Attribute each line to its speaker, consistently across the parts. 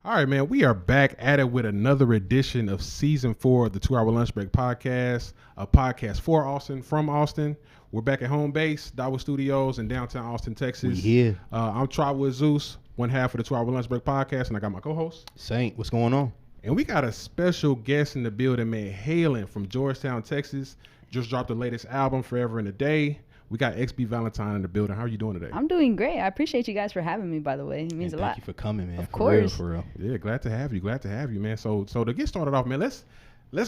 Speaker 1: All right, man. We are back at it with another edition of season 4 of the 2 Hour Lunch Break podcast, a podcast for Austin, from Austin. We're back at home base, Dawa Studios in downtown Austin, Texas.
Speaker 2: We here.
Speaker 1: I'm Trot with Zeus, one half of the 2 Hour Lunch Break podcast, and I got my co-host
Speaker 2: Saint. What's going on?
Speaker 1: And we got a special guest in the building, man, hailing from Georgetown, Texas. Just dropped the latest album, Forever and a Day. We got XB Valentine in the building. How are you doing today?
Speaker 3: I'm doing great. I appreciate you guys for having me, by the way. It means a lot.
Speaker 2: Thank you for coming, man.
Speaker 3: Of course.
Speaker 2: For real.
Speaker 1: Yeah, glad to have you. Glad to have you, man. So to get started off, man, let's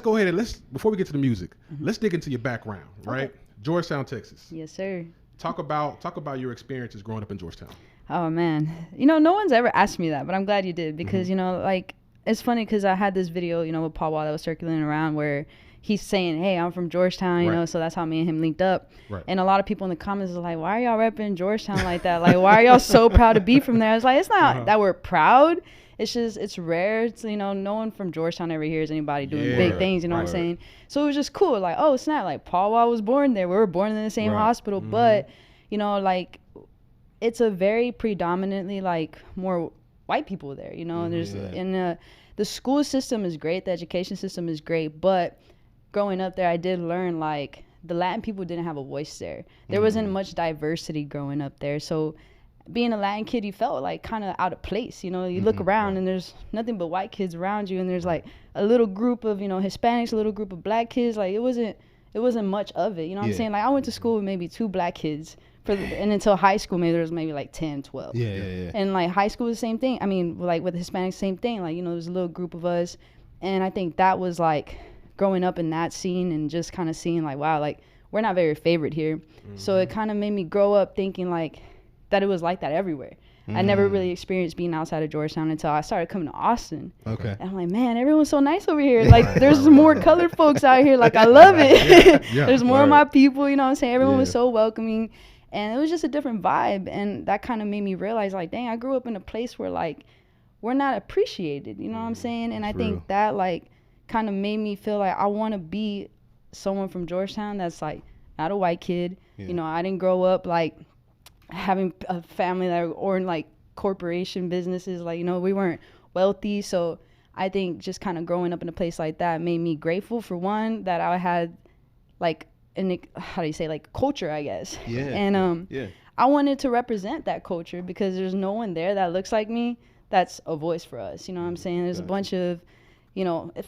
Speaker 1: go ahead and before we get to the music, let's dig into your background, right? Okay. Georgetown, Texas.
Speaker 3: Yes, sir.
Speaker 1: Talk about your experiences growing up in Georgetown.
Speaker 3: Oh man, no one's ever asked me that, but I'm glad you did because it's funny because I had this video, with Paul Wall that was circulating around where he's saying, hey, I'm from Georgetown,
Speaker 1: right.
Speaker 3: So that's how me and him linked up.
Speaker 1: Right.
Speaker 3: And a lot of people in the comments are like, why are y'all repping Georgetown like that? Like, why are y'all so proud to be from there? I was like, it's not that we're proud. It's just, it's rare. It's, no one from Georgetown ever hears anybody doing big things, what I'm saying? So it was just cool. Like, oh, snap, like Paul Wall was born there. We were born in the same hospital. Mm-hmm. But, it's a very predominantly, more white people there, and there's, and the school system is great. The education system is great. But growing up there, I did learn the Latin people didn't have a voice there. There wasn't much diversity growing up there. So being a Latin kid, you felt kind of out of place. You look around and there's nothing but white kids around you. And there's a little group of, Hispanics, a little group of black kids. It wasn't much of it. You know what I'm saying? I went to school with maybe 2 black kids. And until high school, maybe there was maybe 10, 12.
Speaker 2: Yeah.
Speaker 3: And high school was the same thing. I mean, with the Hispanics, same thing. There was a little group of us. And I think that was growing up in that scene and just kind of seeing wow, we're not very favored here. Mm-hmm. So it kind of made me grow up thinking that it was like that everywhere. Mm-hmm. I never really experienced being outside of Georgetown until I started coming to Austin.
Speaker 2: Okay.
Speaker 3: And I'm like, man, everyone's so nice over here. There's more colored folks out here. I love it. There's more of my people, you know what I'm saying? Everyone was so welcoming. And it was just a different vibe. And that kind of made me realize, dang, I grew up in a place where, we're not appreciated. You know what I'm saying? And
Speaker 2: That's
Speaker 3: I think that, kind of made me feel I want to be someone from Georgetown that's, not a white kid. Yeah. I didn't grow up, having a family that or in, corporation businesses. We weren't wealthy. So I think just kind of growing up in a place like that made me grateful, for one, that I had, culture, I guess.
Speaker 2: Yeah.
Speaker 3: And I wanted to represent that culture because there's no one there that looks like me that's a voice for us. You know what I'm saying? There's a bunch of,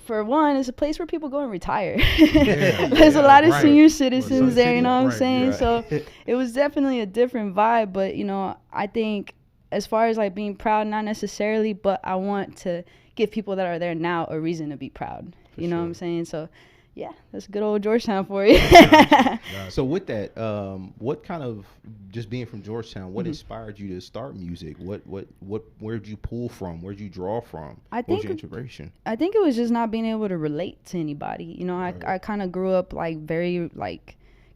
Speaker 3: for one, it's a place where people go and retire. There's a lot of senior citizens there, you know what I'm saying? So it was definitely a different vibe. But, I think as far as being proud, not necessarily, but I want to give people that are there now a reason to be proud. You know what I'm saying? So yeah, that's good old Georgetown for you.
Speaker 2: So with that, what kind of, just being from Georgetown, what inspired you to start music? Where'd you pull from? Where'd you draw from? What was your inspiration?
Speaker 3: I think it was just not being able to relate to anybody. I kind of grew up very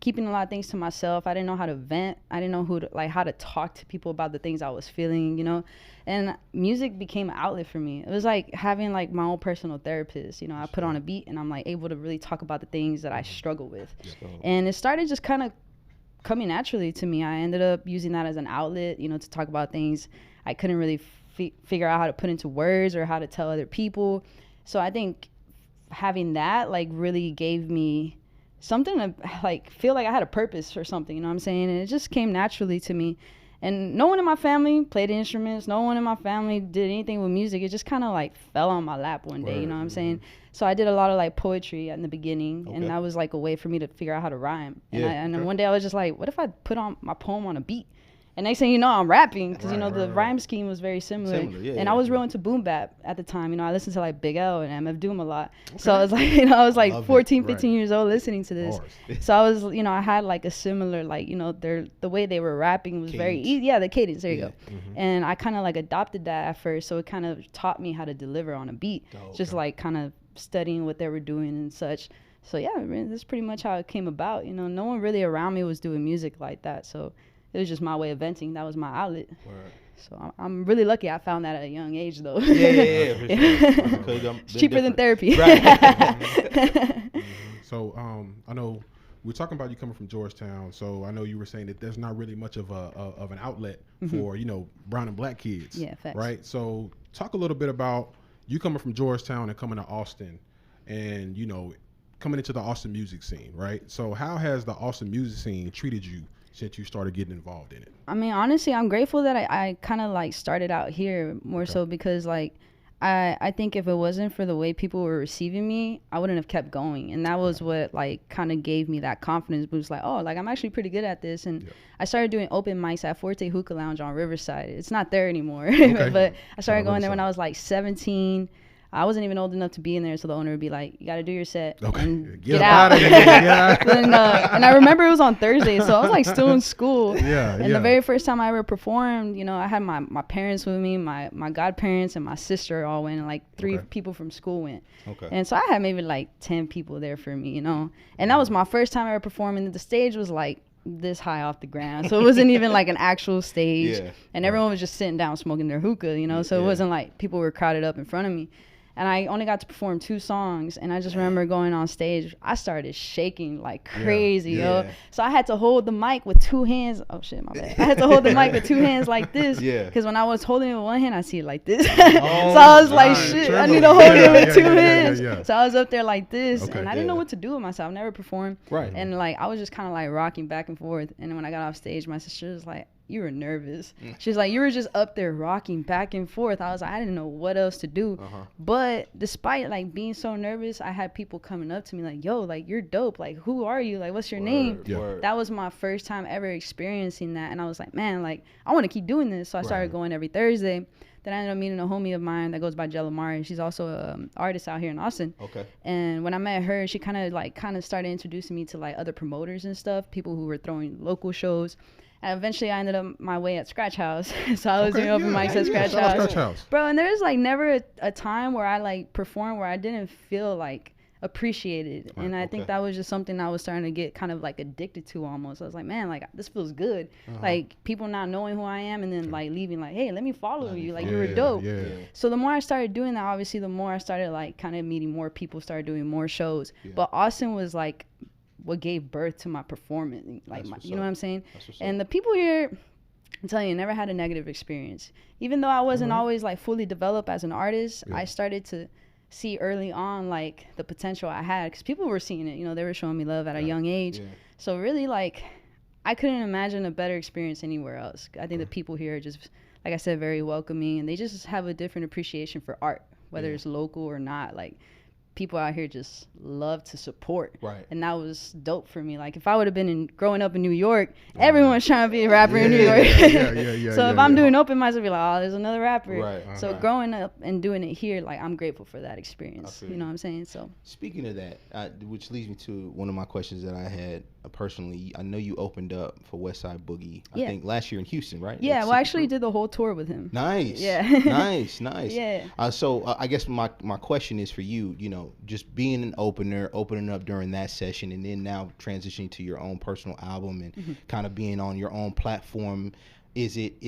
Speaker 3: keeping a lot of things to myself. I didn't know how to vent. I didn't know how to talk to people about the things I was feeling, and music became an outlet for me. It was having my own personal therapist. I put on a beat and I'm able to really talk about the things that I struggle with. And it started just kind of coming naturally to me. I ended up using that as an outlet, to talk about things I couldn't really figure out how to put into words or how to tell other people. So I think having that really gave me something to feel I had a purpose or something, you know what I'm saying? And it just came naturally to me. And no one in my family played instruments. No one in my family did anything with music. It just kind of fell on my lap one day, you know what I'm saying? So I did a lot of poetry in the beginning, and that was a way for me to figure out how to rhyme. And then one day I was just what if I put on my poem on a beat? And next thing you know, I'm rapping because, the rhyme scheme was very similar. And I was real into boom bap at the time. I listened to Big L and MF Doom a lot. Okay. So I was I was 14, 15 years old listening to this. So I was, I had a similar, the way they were rapping was cadence. Very easy. Yeah, the cadence. There you go. Mm-hmm. And I kind of adopted that at first. So it kind of taught me how to deliver on a beat. Just kind of studying what they were doing and such. So yeah, that's pretty much how it came about. No one really around me was doing music like that. So it was just my way of venting. That was my outlet. Word. So I'm really lucky I found that at a young age, though.
Speaker 2: Yeah. For sure.
Speaker 3: It's cheaper than therapy.
Speaker 2: Right.
Speaker 1: So I know we're talking about you coming from Georgetown. So I know you were saying that there's not really much of an outlet for brown and black kids.
Speaker 3: Yeah, facts.
Speaker 1: Right. So talk a little bit about you coming from Georgetown and coming to Austin, and coming into the Austin music scene, right? So how has the Austin music scene treated you since you started getting involved in it?
Speaker 3: I mean, honestly, I'm grateful that I kind of like started out here more so because like I think if it wasn't for the way people were receiving me, I wouldn't have kept going. And that was what like kind of gave me that confidence boost. Like, oh, like I'm actually pretty good at this. And I started doing open mics at Forte Hookah Lounge on Riverside. It's not there anymore, but I started going there when I was like 17. I wasn't even old enough to be in there, so the owner would be like, "You got to do your set and get out." And I remember it was on Thursday, so I was like still in school. And the very first time I ever performed, I had my parents with me, my godparents and my sister all went, and like 3 people from school went. And so I had maybe like 10 people there for me, And that was my first time ever performing. The stage was like this high off the ground, so it wasn't even like an actual stage. And everyone was just sitting down smoking their hookah, so it wasn't like people were crowded up in front of me. And I only got to perform 2 songs. And I just remember going on stage. I started shaking like crazy, yo. So I had to hold the mic with 2 hands. Oh, shit, my bad. I had to hold the mic with 2 hands like this. Because when I was holding it with 1 hand, I see it like this. So I was like, shit, I need to hold it with 2 hands. So I was up there like this. And I didn't know what to do with myself. I've never performed. And like I was just kind of like rocking back and forth. And then when I got off stage, my sister was like, "You were nervous." She's like, "You were just up there rocking back and forth." I was like, I didn't know what else to do. But despite like being so nervous, I had people coming up to me like, "Yo, like you're dope. Like who are you? Like what's your name?" That was my first time ever experiencing that, and I was like, man, like I want to keep doing this. So I started going every Thursday. Then I ended up meeting a homie of mine that goes by Jella Mari. She's also an artist out here in Austin. And when I met her, she kind of started introducing me to like other promoters and stuff, people who were throwing local shows. And eventually I ended up my way at Scratch House. So I was doing open mics at Scratch House. Bro, and there was like never a time where I like performed where I didn't feel like appreciated. And I think that was just something I was starting to get kind of like addicted to almost. I was like, man, like this feels good. Like people not knowing who I am and then like leaving like, hey, let me follow you. Like you were dope. So the more I started doing that, obviously the more I started like kind of meeting more people, started doing more shows. But Austin was like what gave birth to my performance, like you know what I'm saying? And the people here, I'm telling you, never had a negative experience. Even though I wasn't always like fully developed as an artist, I started to see early on like the potential I had because people were seeing it. They were showing me love at a young age. So really, like, I couldn't imagine a better experience anywhere else. I think the people here are just, like I said, very welcoming, and they just have a different appreciation for art, whether it's local or not. Like, people out here just love to support. And that was dope for me. Like if I would have been growing up in New York, everyone's trying to be a rapper in New York. So if I'm doing open mics, I'll be like, oh, there's another rapper. So growing up and doing it here, like I'm grateful for that experience. You know what I'm saying? So
Speaker 2: speaking of that, which leads me to one of my questions that I had personally. I know you opened up for Westside Boogie, I think last year in Houston, right?
Speaker 3: Yeah, well, I actually did the whole tour with him.
Speaker 2: Nice. Nice. So I guess my question is for you, just being an opening up during that session, and then now transitioning to your own personal album and kind of being on your own platform. Is it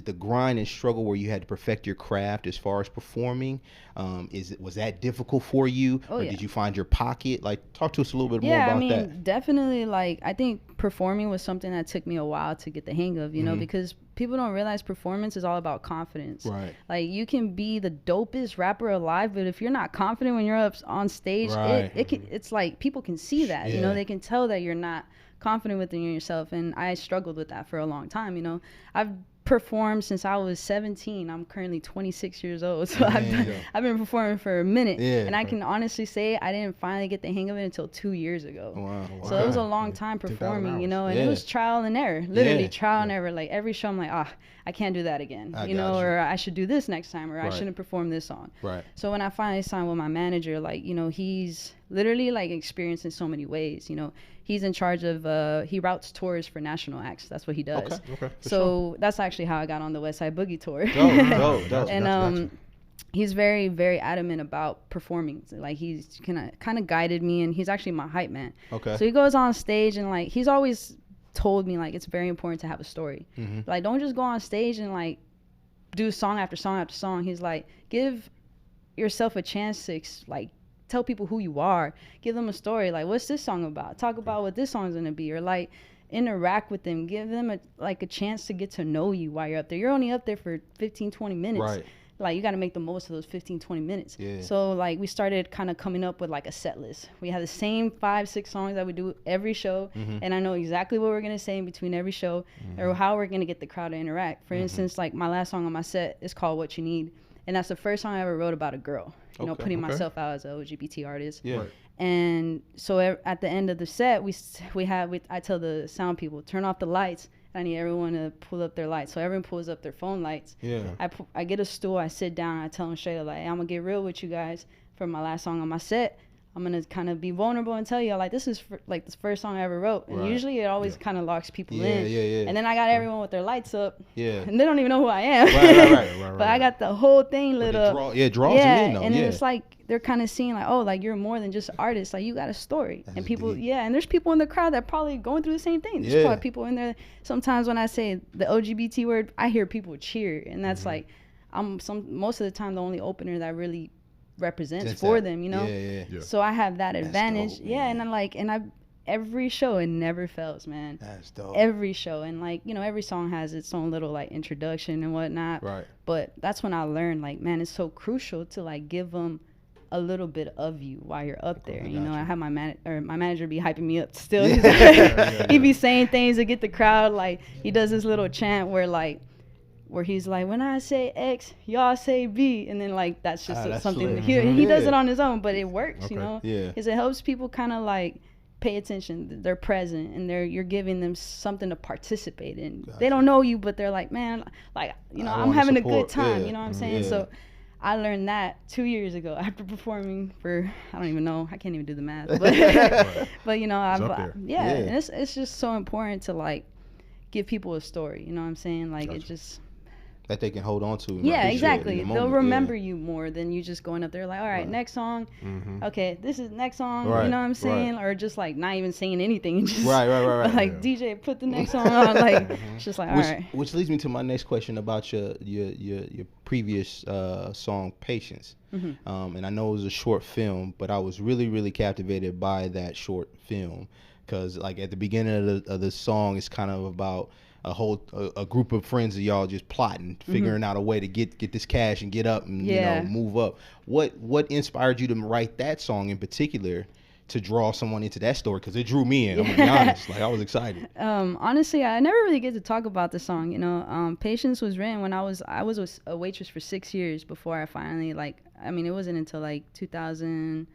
Speaker 2: the grind and struggle where you had to perfect your craft as far as performing? Was that difficult for you? Or did you find your pocket? Like, talk to us a little bit more about that.
Speaker 3: Definitely. Like, I think performing was something that took me a while to get the hang of, because people don't realize performance is all about confidence. Like, you can be the dopest rapper alive, but if you're not confident when you're up on stage, it's like people can see that, they can tell that you're not confident within yourself. And I struggled with that for a long time. I've performed since I was 17. I'm currently 26 years old, so I've been performing for a minute. And I can honestly say I didn't finally get the hang of it until 2 years ago. So it was a long time performing, and it was trial and error, literally trial and error. Like every show I'm like, I can't do that again, or I should do this next time, or I shouldn't perform this song. So when I finally signed with my manager, like, he's literally like experienced in so many ways. He's in charge of he routes tours for national acts. That's what he does. So that's actually how I got on the Westside Boogie tour. And he's very, very adamant about performing. Like, he's kind of guided me, and he's actually my hype man. So he goes on stage, and like he's always told me like it's very important to have a story. Like, don't just go on stage and like do song after song after song. He's like, give yourself a chance to like tell people who you are, give them a story. Like, what's this song about? Talk about what this song's gonna be, or like interact with them, give them a chance to get to know you while you're up there. You're only up there for 15-20 minutes. like you got to make the most of those 15-20 minutes.
Speaker 2: Yeah.
Speaker 3: So like we started kind of coming up with like a set list. We had the same 5-6 songs that we do every show, and I know exactly what we're gonna say in between every show, or how we're gonna get the crowd to interact. For instance, like my last song on my set is called What You Need, and that's the first song I ever wrote about a girl, you know, putting myself out as an LGBT artist.
Speaker 2: Yeah.
Speaker 3: And so at the end of the set, I tell the sound people, turn off the lights. I need everyone to pull up their lights. So everyone pulls up their phone lights.
Speaker 2: Yeah.
Speaker 3: I get a stool, I sit down, I tell them straight up, like, hey, I'm going to get real with you guys for my last song on my set. I'm going to kind of be vulnerable and tell you, like, this is like the first song I ever wrote. And usually it always kind of locks people in.
Speaker 2: Yeah.
Speaker 3: And then I got everyone with their lights up.
Speaker 2: Yeah.
Speaker 3: And they don't even know who I am.
Speaker 2: Right.
Speaker 3: But I got the whole thing lit up.
Speaker 2: Draws them in, though.
Speaker 3: And then it's like, they're kind of seeing like, oh, like you're more than just an artist. Like you got a story.
Speaker 2: That's
Speaker 3: and people,
Speaker 2: deep.
Speaker 3: and there's people in the crowd that probably going through the same thing. There's probably people in there. Sometimes when I say the LGBT word, I hear people cheer. And that's like, most of the time the only opener that really represents for them, you know?
Speaker 2: Yeah.
Speaker 3: So I have that advantage.
Speaker 2: Dope,
Speaker 3: and I'm like, every show, it never fails, man.
Speaker 2: That's dope.
Speaker 3: Every show. And like, you know, every song has its own little like introduction and whatnot.
Speaker 2: Right.
Speaker 3: But that's when I learned, like, man, it's so crucial to like give them a little bit of you while you're up there. You know, I have my manager be hyping me up still. He be saying things to get the crowd. Like he does this little chant where he's like, when I say X, y'all say B, and then like that's just something he does it on his own, but it works, you know. Because it helps people kind of like pay attention. They're present, and you're giving them something to participate in. They don't know you, but they're like, man, like, you know, I'm having a good time. You know what I'm saying? So I learned that 2 years ago after performing for, I don't even know, I can't even do the math, but but you know, and it's just so important to like give people a story. You know what I'm saying? Like it just.
Speaker 2: That they can hold on to.
Speaker 3: Yeah, exactly. They'll remember you more than you just going up there like, all right, next song. Okay, this is next song. You know what I'm saying? Or just like not even saying anything. Just,
Speaker 2: right.
Speaker 3: Like DJ, put the next song on. Like it's just like, all right.
Speaker 2: Which leads me to my next question about your previous song, Patience. And I know it was a short film, but I was really, really captivated by that short film because like at the beginning of the song, it's kind of about a group of friends of y'all just plotting, figuring out a way to get this cash and get up and you know move up. What inspired you to write that song in particular to draw someone into that story? Because it drew me in. I'm gonna be honest, like I was excited.
Speaker 3: Honestly, I never really get to talk about the song. You know, Patience was written when I was a waitress for 6 years before I finally it wasn't until like 2000.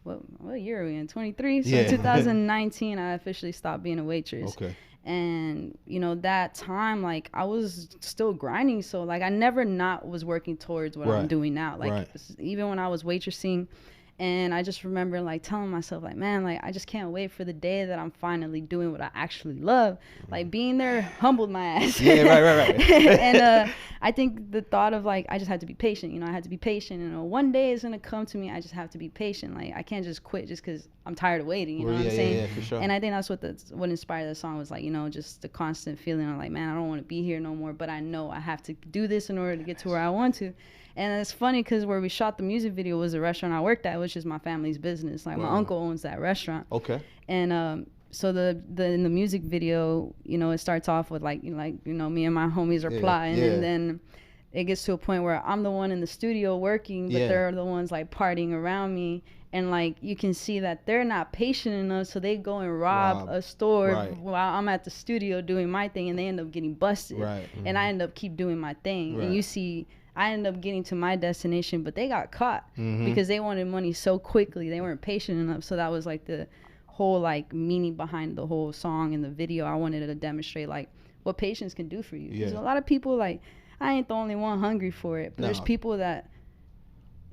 Speaker 3: What year are we in? 23. So 2019, I officially stopped being a waitress.
Speaker 2: Okay.
Speaker 3: And you know, that time like I was still grinding, so like I never not was working towards what I'm doing now, like even when I was waitressing. And I just remember like telling myself like, man, like I just can't wait for the day that I'm finally doing what I actually love. Like being there humbled my ass.
Speaker 2: Right.
Speaker 3: And I think the thought of like I just had to be patient. You know, I had to be patient. You know, one day is gonna come to me. I just have to be patient. Like I can't just quit just because I'm tired of waiting. You know what I'm saying?
Speaker 2: Yeah, for sure.
Speaker 3: And I think that's what inspired the song was like, you know, just the constant feeling of like, man, I don't want to be here no more, but I know I have to do this in order to get to where I want to. And it's funny because where we shot the music video was a restaurant I worked at, which is my family's business. Like my uncle owns that restaurant.
Speaker 2: Okay.
Speaker 3: And so in the music video, you know, it starts off with like me and my homies are plotting, and then it gets to a point where I'm the one in the studio working, but they're the ones like partying around me. And like you can see that they're not patient enough, so they go and rob a store while I'm at the studio doing my thing, and they end up getting busted. And I end up keep doing my thing, and you see. I ended up getting to my destination, but they got caught because they wanted money so quickly. They weren't patient enough. So that was like the whole like meaning behind the whole song and the video. I wanted to demonstrate like what patience can do for you. Because a lot of people like, I ain't the only one hungry for it. But there's people that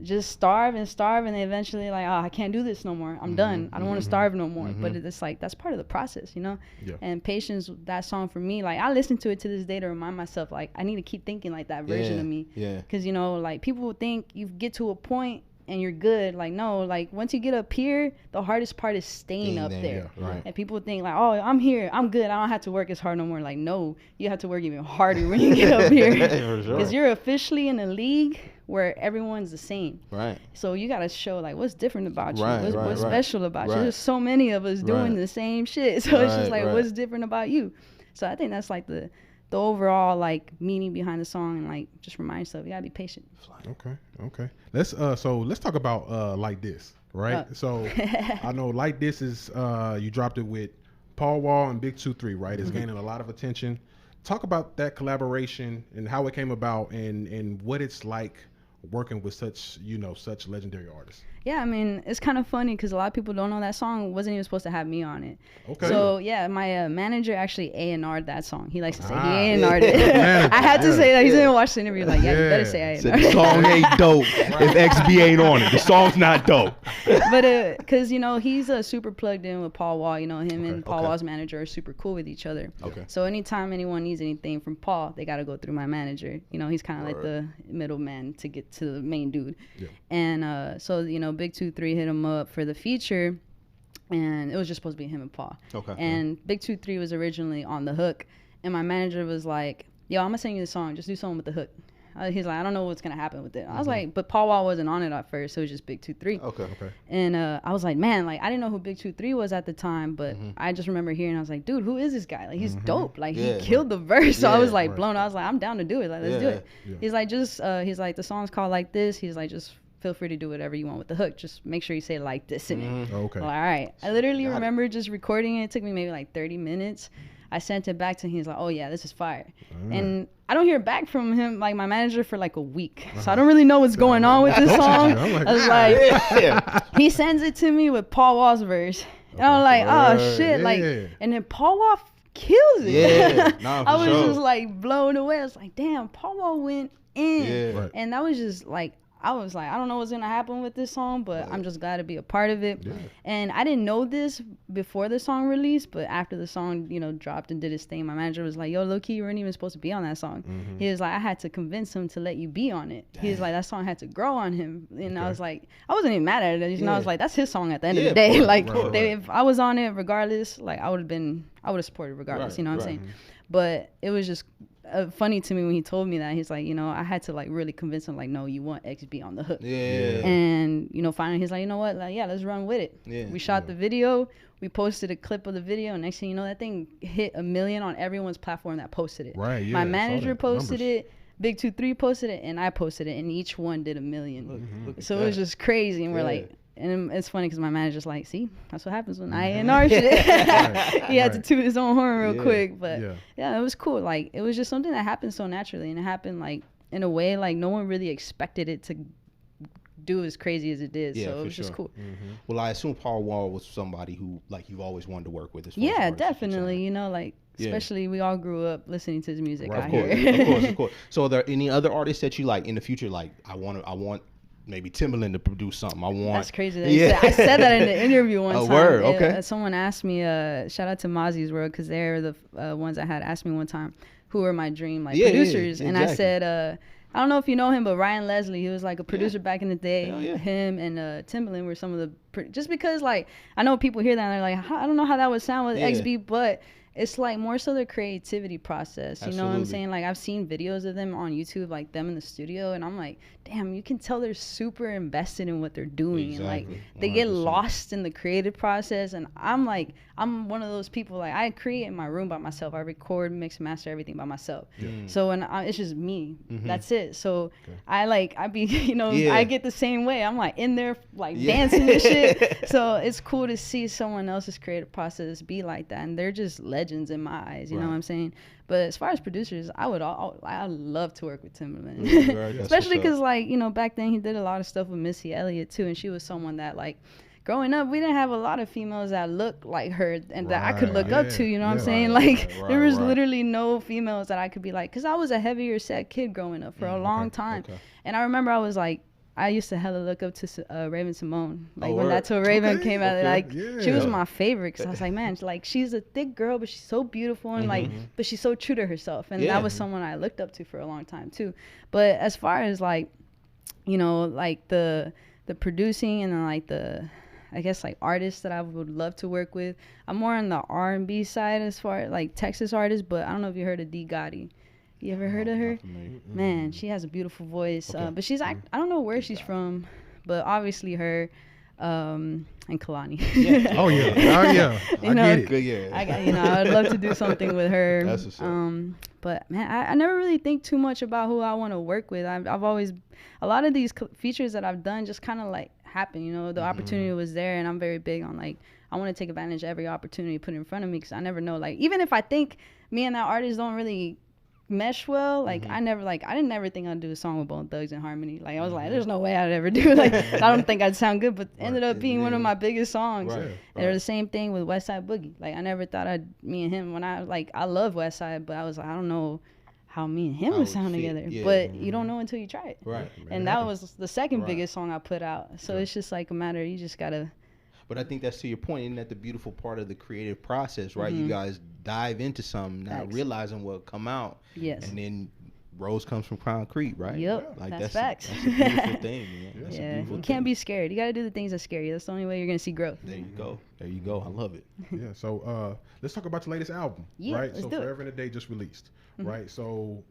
Speaker 3: just starve and they eventually like, oh, I can't do this no more. I'm done. I don't want to starve no more. But it's like, that's part of the process, you know? And Patience, that song for me, like I listen to it to this day to remind myself, like I need to keep thinking like that version of me. Because, you know, like people think you get to a point and you're good. Like, no, like once you get up here, the hardest part is staying up there. And people think like, oh, I'm here, I'm good, I don't have to work as hard no more. Like, no, you have to work even harder when you get up here. Because you're officially in a league where everyone's the same. So you got to show like what's different about you, what's special about you. There's so many of us doing the same shit. So it's just like, what's different about you? So I think that's like the the overall like meaning behind the song, and like just remind yourself you gotta be patient.
Speaker 1: Okay. Let's talk about Like This, right? So I know Like This is you dropped it with Paul Wall and Big 2-3, right? It's gaining a lot of attention. Talk about that collaboration and how it came about, and what it's like working with such legendary artists.
Speaker 3: Yeah, I mean, it's kind of funny because a lot of people don't know that song wasn't even supposed to have me on it.
Speaker 1: Okay.
Speaker 3: So, yeah, my manager actually A&R'd that song. He likes to say he A&R'd it. I had to say that. He didn't watch the interview. Like, yeah, you better say A&R'd.
Speaker 2: The song ain't dope if XB ain't on it. The song's not dope.
Speaker 3: But, because, he's super plugged in with Paul Wall. Him and Paul Wall's manager are super cool with each other.
Speaker 2: Okay.
Speaker 3: So, anytime anyone needs anything from Paul, they got to go through my manager. He's kind of like the middleman to get to the main dude. Yeah. And so, Big 2-3 hit him up for the feature, and it was just supposed to be him and Paul.
Speaker 2: Okay.
Speaker 3: And Big 2-3 was originally on the hook, and my manager was like, yo, I'm gonna sing you the song, just do something with the hook. He's like, I don't know what's gonna happen with it. I was like, but Paul Wall wasn't on it at first, so it was just Big 2-3.
Speaker 2: Okay.
Speaker 3: And I was like, man, like I didn't know who Big 2-3 was at the time, but I just remember hearing, I was like, dude, who is this guy? Like he's dope. Like he killed the verse. So I was like blown. I was like, I'm down to do it. Like let's do it. Yeah. He's like, he's like, the song's called Like This. He's like, just feel free to do whatever you want with the hook. Just make sure you say like this in it.
Speaker 1: Okay.
Speaker 3: Well, all right. I literally remember just recording it. It took me maybe like 30 minutes. I sent it back to him. He's like, oh yeah, this is fire. And I don't hear back from him, like my manager, for like a week. So I don't really know what's going on with this song. I was like, he sends it to me with Paul Wall's verse. And I'm like, oh shit. Like, and then Paul Wall kills it.
Speaker 2: Yeah.
Speaker 3: I was just like blown away. I was like, damn, Paul Wall went in. And that was just like, I was like, I don't know what's gonna happen with this song, but I'm just glad to be a part of it. Yeah. And I didn't know this before the song released, but after the song, dropped and did its thing, my manager was like, yo, low-key, you weren't even supposed to be on that song. He was like, I had to convince him to let you be on it. He was like, that song had to grow on him. And I was like, I wasn't even mad at it. I was like, that's his song at the end of the day. Like, if I was on it regardless, like I would have supported regardless, you know what I'm saying? But it was just funny to me when he told me that. He's like, I had to like really convince him, like, no, you want XB on the hook. And finally he's like, you know what, like, yeah, let's run with it. We shot the video, we posted a clip of the video, and next thing you know, that thing hit 1 million on everyone's platform that posted it. My manager posted it, Big 2-3 posted it, and I posted it, and each one did 1 million. So it was just crazy. And we're like, and it's funny because my manager's like, see, that's what happens when I A&R shit. He had to toot his own horn real quick. But yeah, it was cool. Like, it was just something that happened so naturally. And it happened, like, in a way, like, no one really expected it to do as crazy as it did. So it was just cool.
Speaker 2: Well, I assume Paul Wall was somebody who, like, you've always wanted to work with.
Speaker 3: Yeah, definitely. Like, especially we all grew up listening to his music out
Speaker 2: here. Of course. So are there any other artists that you, like, in the future, like, I want maybe Timbaland to produce something?
Speaker 3: That's crazy. I said that in the interview one time.
Speaker 2: Word, okay.
Speaker 3: Someone asked me, shout out to Mozzie's World, because they're the ones that had asked me one time who are my dream producers. And I said, I don't know if you know him, but Ryan Leslie, he was like a producer back in the day. Him and Timbaland were some of the, just because like, I know people hear that and they're like, I don't know how that would sound with XB, but it's like more so the creativity process. You know what I'm saying? Like, I've seen videos of them on YouTube, like them in the studio, and I'm like, damn, you can tell they're super invested in what they're doing. And like, they get lost in the creative process. And I'm like, I'm one of those people, like, I create in my room by myself. I record, mix, master everything by myself. So when it's just me, that's it. So I be, I get the same way. I'm like in there, like dancing and shit. So it's cool to see someone else's creative process be like that. And they're just legends in my eyes. You know what I'm saying? But as far as producers, I'd love to work with Timbaland. Especially because, like, back then he did a lot of stuff with Missy Elliott too. And she was someone that, like, growing up, we didn't have a lot of females that looked like her and that I could look up to, you know what I'm saying? Like, there was literally no females that I could be like, because I was a heavier set kid growing up for a long time. And I remember I was like, I used to hella look up to Raven Simone. Like, when That's So Raven came out, like, she was my favorite. Because I was like, man, like, she's a thick girl, but she's so beautiful. And, like, but she's so true to herself. And that was someone I looked up to for a long time, too. But as far as, like, like, the producing and then, like, I guess, like, artists that I would love to work with, I'm more on the R&B side as far as, like, Texas artists. But I don't know if you heard of D. Gotti. You ever heard of her? Man, she has a beautiful voice. But she's, I don't know where she's from, but obviously her. and Kalani.
Speaker 1: Yeah. Oh yeah, oh yeah. I get it.
Speaker 2: Good, yeah.
Speaker 3: I'd love to do something with her.
Speaker 2: That's what's up.
Speaker 3: But man, I never really think too much about who I want to work with. I've always, a lot of these features that I've done just kind of like happen. The opportunity was there, and I'm very big on like, I want to take advantage of every opportunity put in front of me, because I never know, like, even if I think me and that artist don't really mesh well, like I didn't ever think I'd do a song with Bone Thugs and Harmony. Like I was like, there's no way I'd ever do like I don't think I'd sound good, but ended up being one of my biggest songs. And they're the same thing with West Side Boogie. Like I never thought me and him, when I love West Side, but I was like, I don't know how me and him would sound together. But you don't know until you try it.
Speaker 2: Right.
Speaker 3: And that was the second biggest song I put out. So it's just like a matter, you just gotta.
Speaker 2: But I think that's to your point, isn't that the beautiful part of the creative process, right? You guys dive into something, not realizing what'll come out.
Speaker 3: Yes.
Speaker 2: And then rose comes from concrete, right?
Speaker 3: Yep.
Speaker 2: Like
Speaker 3: that's facts.
Speaker 2: That's a beautiful thing, man. That's a beautiful
Speaker 3: you can't be scared. You got to do the things that scare you. That's the only way you're going to see growth.
Speaker 2: There you go. There you go. I love it.
Speaker 1: Yeah. So let's talk about your latest album, right?
Speaker 3: Let's
Speaker 1: so
Speaker 3: do
Speaker 1: Forever and a Day just released, right? So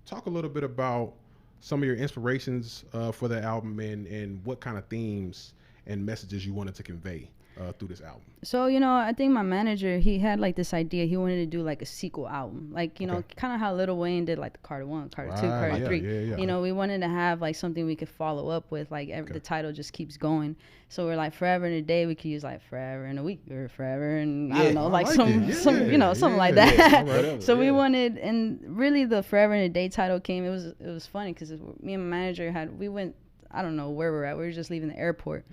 Speaker 1: talk a little bit about some of your inspirations for the album and what kind of themes and messages you wanted to convey through this album.
Speaker 3: So, I think my manager, he had like this idea. He wanted to do like a sequel album. Like, kind of how Lil Wayne did like the Carter 1, Carter 2, Carter 3. Yeah. We wanted to have like something we could follow up with. Like the title just keeps going. So we're like, Forever in a Day, we could use like Forever in a Week or Forever and I don't know, like something like that. So we wanted, and really the Forever in a Day title came, it was funny because me and my manager we went, I don't know where we're at. We were just leaving the airport.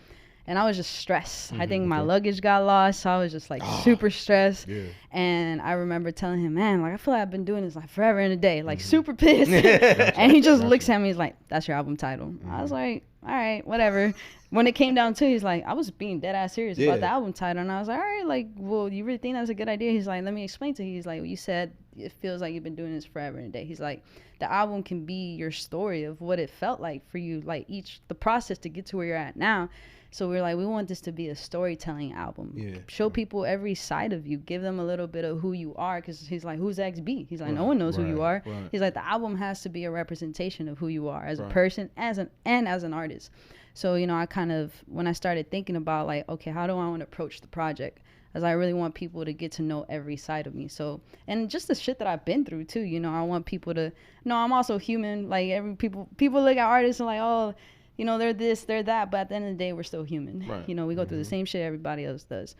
Speaker 3: And I was just stressed. I think my luggage got lost, so I was just like super stressed. Yeah. And I remember telling him, man, like I feel like I've been doing this like forever and a day, like super pissed. And he just looks at me, he's like, that's your album title. I was like, all right, whatever. When it came down to it, he's like, I was being dead ass serious about the album title. And I was like, all right, like, well, you really think that's a good idea? He's like, let me explain to you. He's like, well, you said it feels like you've been doing this forever and a day. He's like, the album can be your story of what it felt like for you, like the process to get to where you're at now. So we're like, we want this to be a storytelling album. Yeah. Show people every side of you. Give them a little bit of who you are. Because he's like, who's XB? He's like, no one knows who you are. Right. He's like, the album has to be a representation of who you are as a person, as an artist. So, I kind of, when I started thinking about like, okay, how do I want to approach the project? As I really want people to get to know every side of me. So, and just the shit that I've been through too. I want people to know I'm also human. Like people look at artists and like, oh, they're this, they're that, but at the end of the day, we're still human. Right. We go through the same shit everybody else does.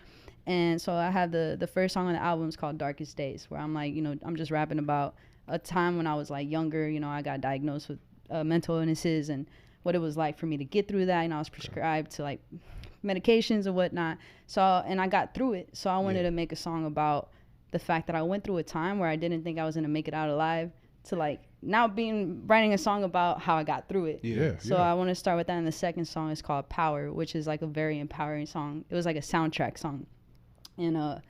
Speaker 3: And so I have the first song on the album is called Darkest Days, where I'm like, I'm just rapping about a time when I was like younger, I got diagnosed with mental illnesses and what it was like for me to get through that. I was prescribed to like medications and whatnot. So, and I got through it. So I wanted to make a song about the fact that I went through a time where I didn't think I was going to make it out alive, to like now writing a song about how I got through it. So I want to start with that. And the second song is called Power, which is like a very empowering song. It was like a soundtrack song. And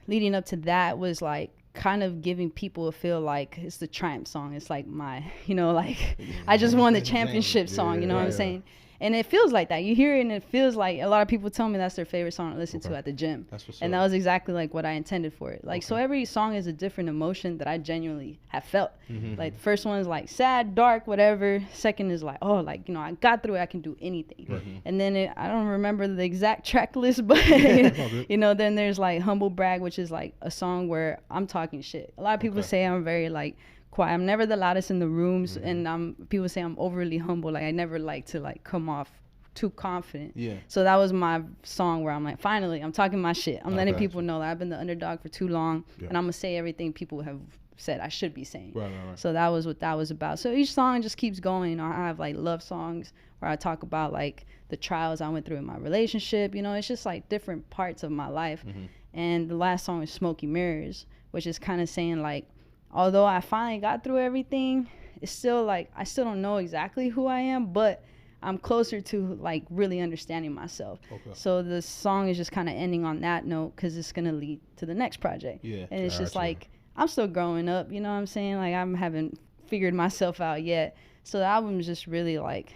Speaker 3: leading up to that was like kind of giving people a feel like it's the triumph song. It's like my, like I just won the championship song, you know what I'm saying? And it feels like that. You hear it and it feels like a lot of people tell me that's their favorite song to listen to at the gym. And that was exactly like what I intended for it. Like, so every song is a different emotion that I genuinely have felt. Like the first one is like sad, dark, whatever. Second is like, oh, like, I got through it. I can do anything. And then I don't remember the exact track list, but then there's like Humble Brag, which is like a song where I'm talking shit. A lot of people say I'm very like quiet. I'm never the loudest in the rooms, and people say I'm overly humble. Like I never like to like come off too confident. Yeah. So that was my song where I'm like, finally, I'm talking my shit. I'm letting people know that I've been the underdog for too long, and I'm gonna say everything people have said I should be saying. Right. So that was what that was about. So each song just keeps going. I have like love songs where I talk about like the trials I went through in my relationship. It's just like different parts of my life. And the last song is Smoky Mirrors, which is kind of saying like, although I finally got through everything, it's still like I still don't know exactly who I am, but I'm closer to like really understanding myself. So the song is just kind of ending on that note because it's gonna lead to the next project. And it's just like I'm still growing up, you know what I'm saying? Like I haven't figured myself out yet. So the album is just really like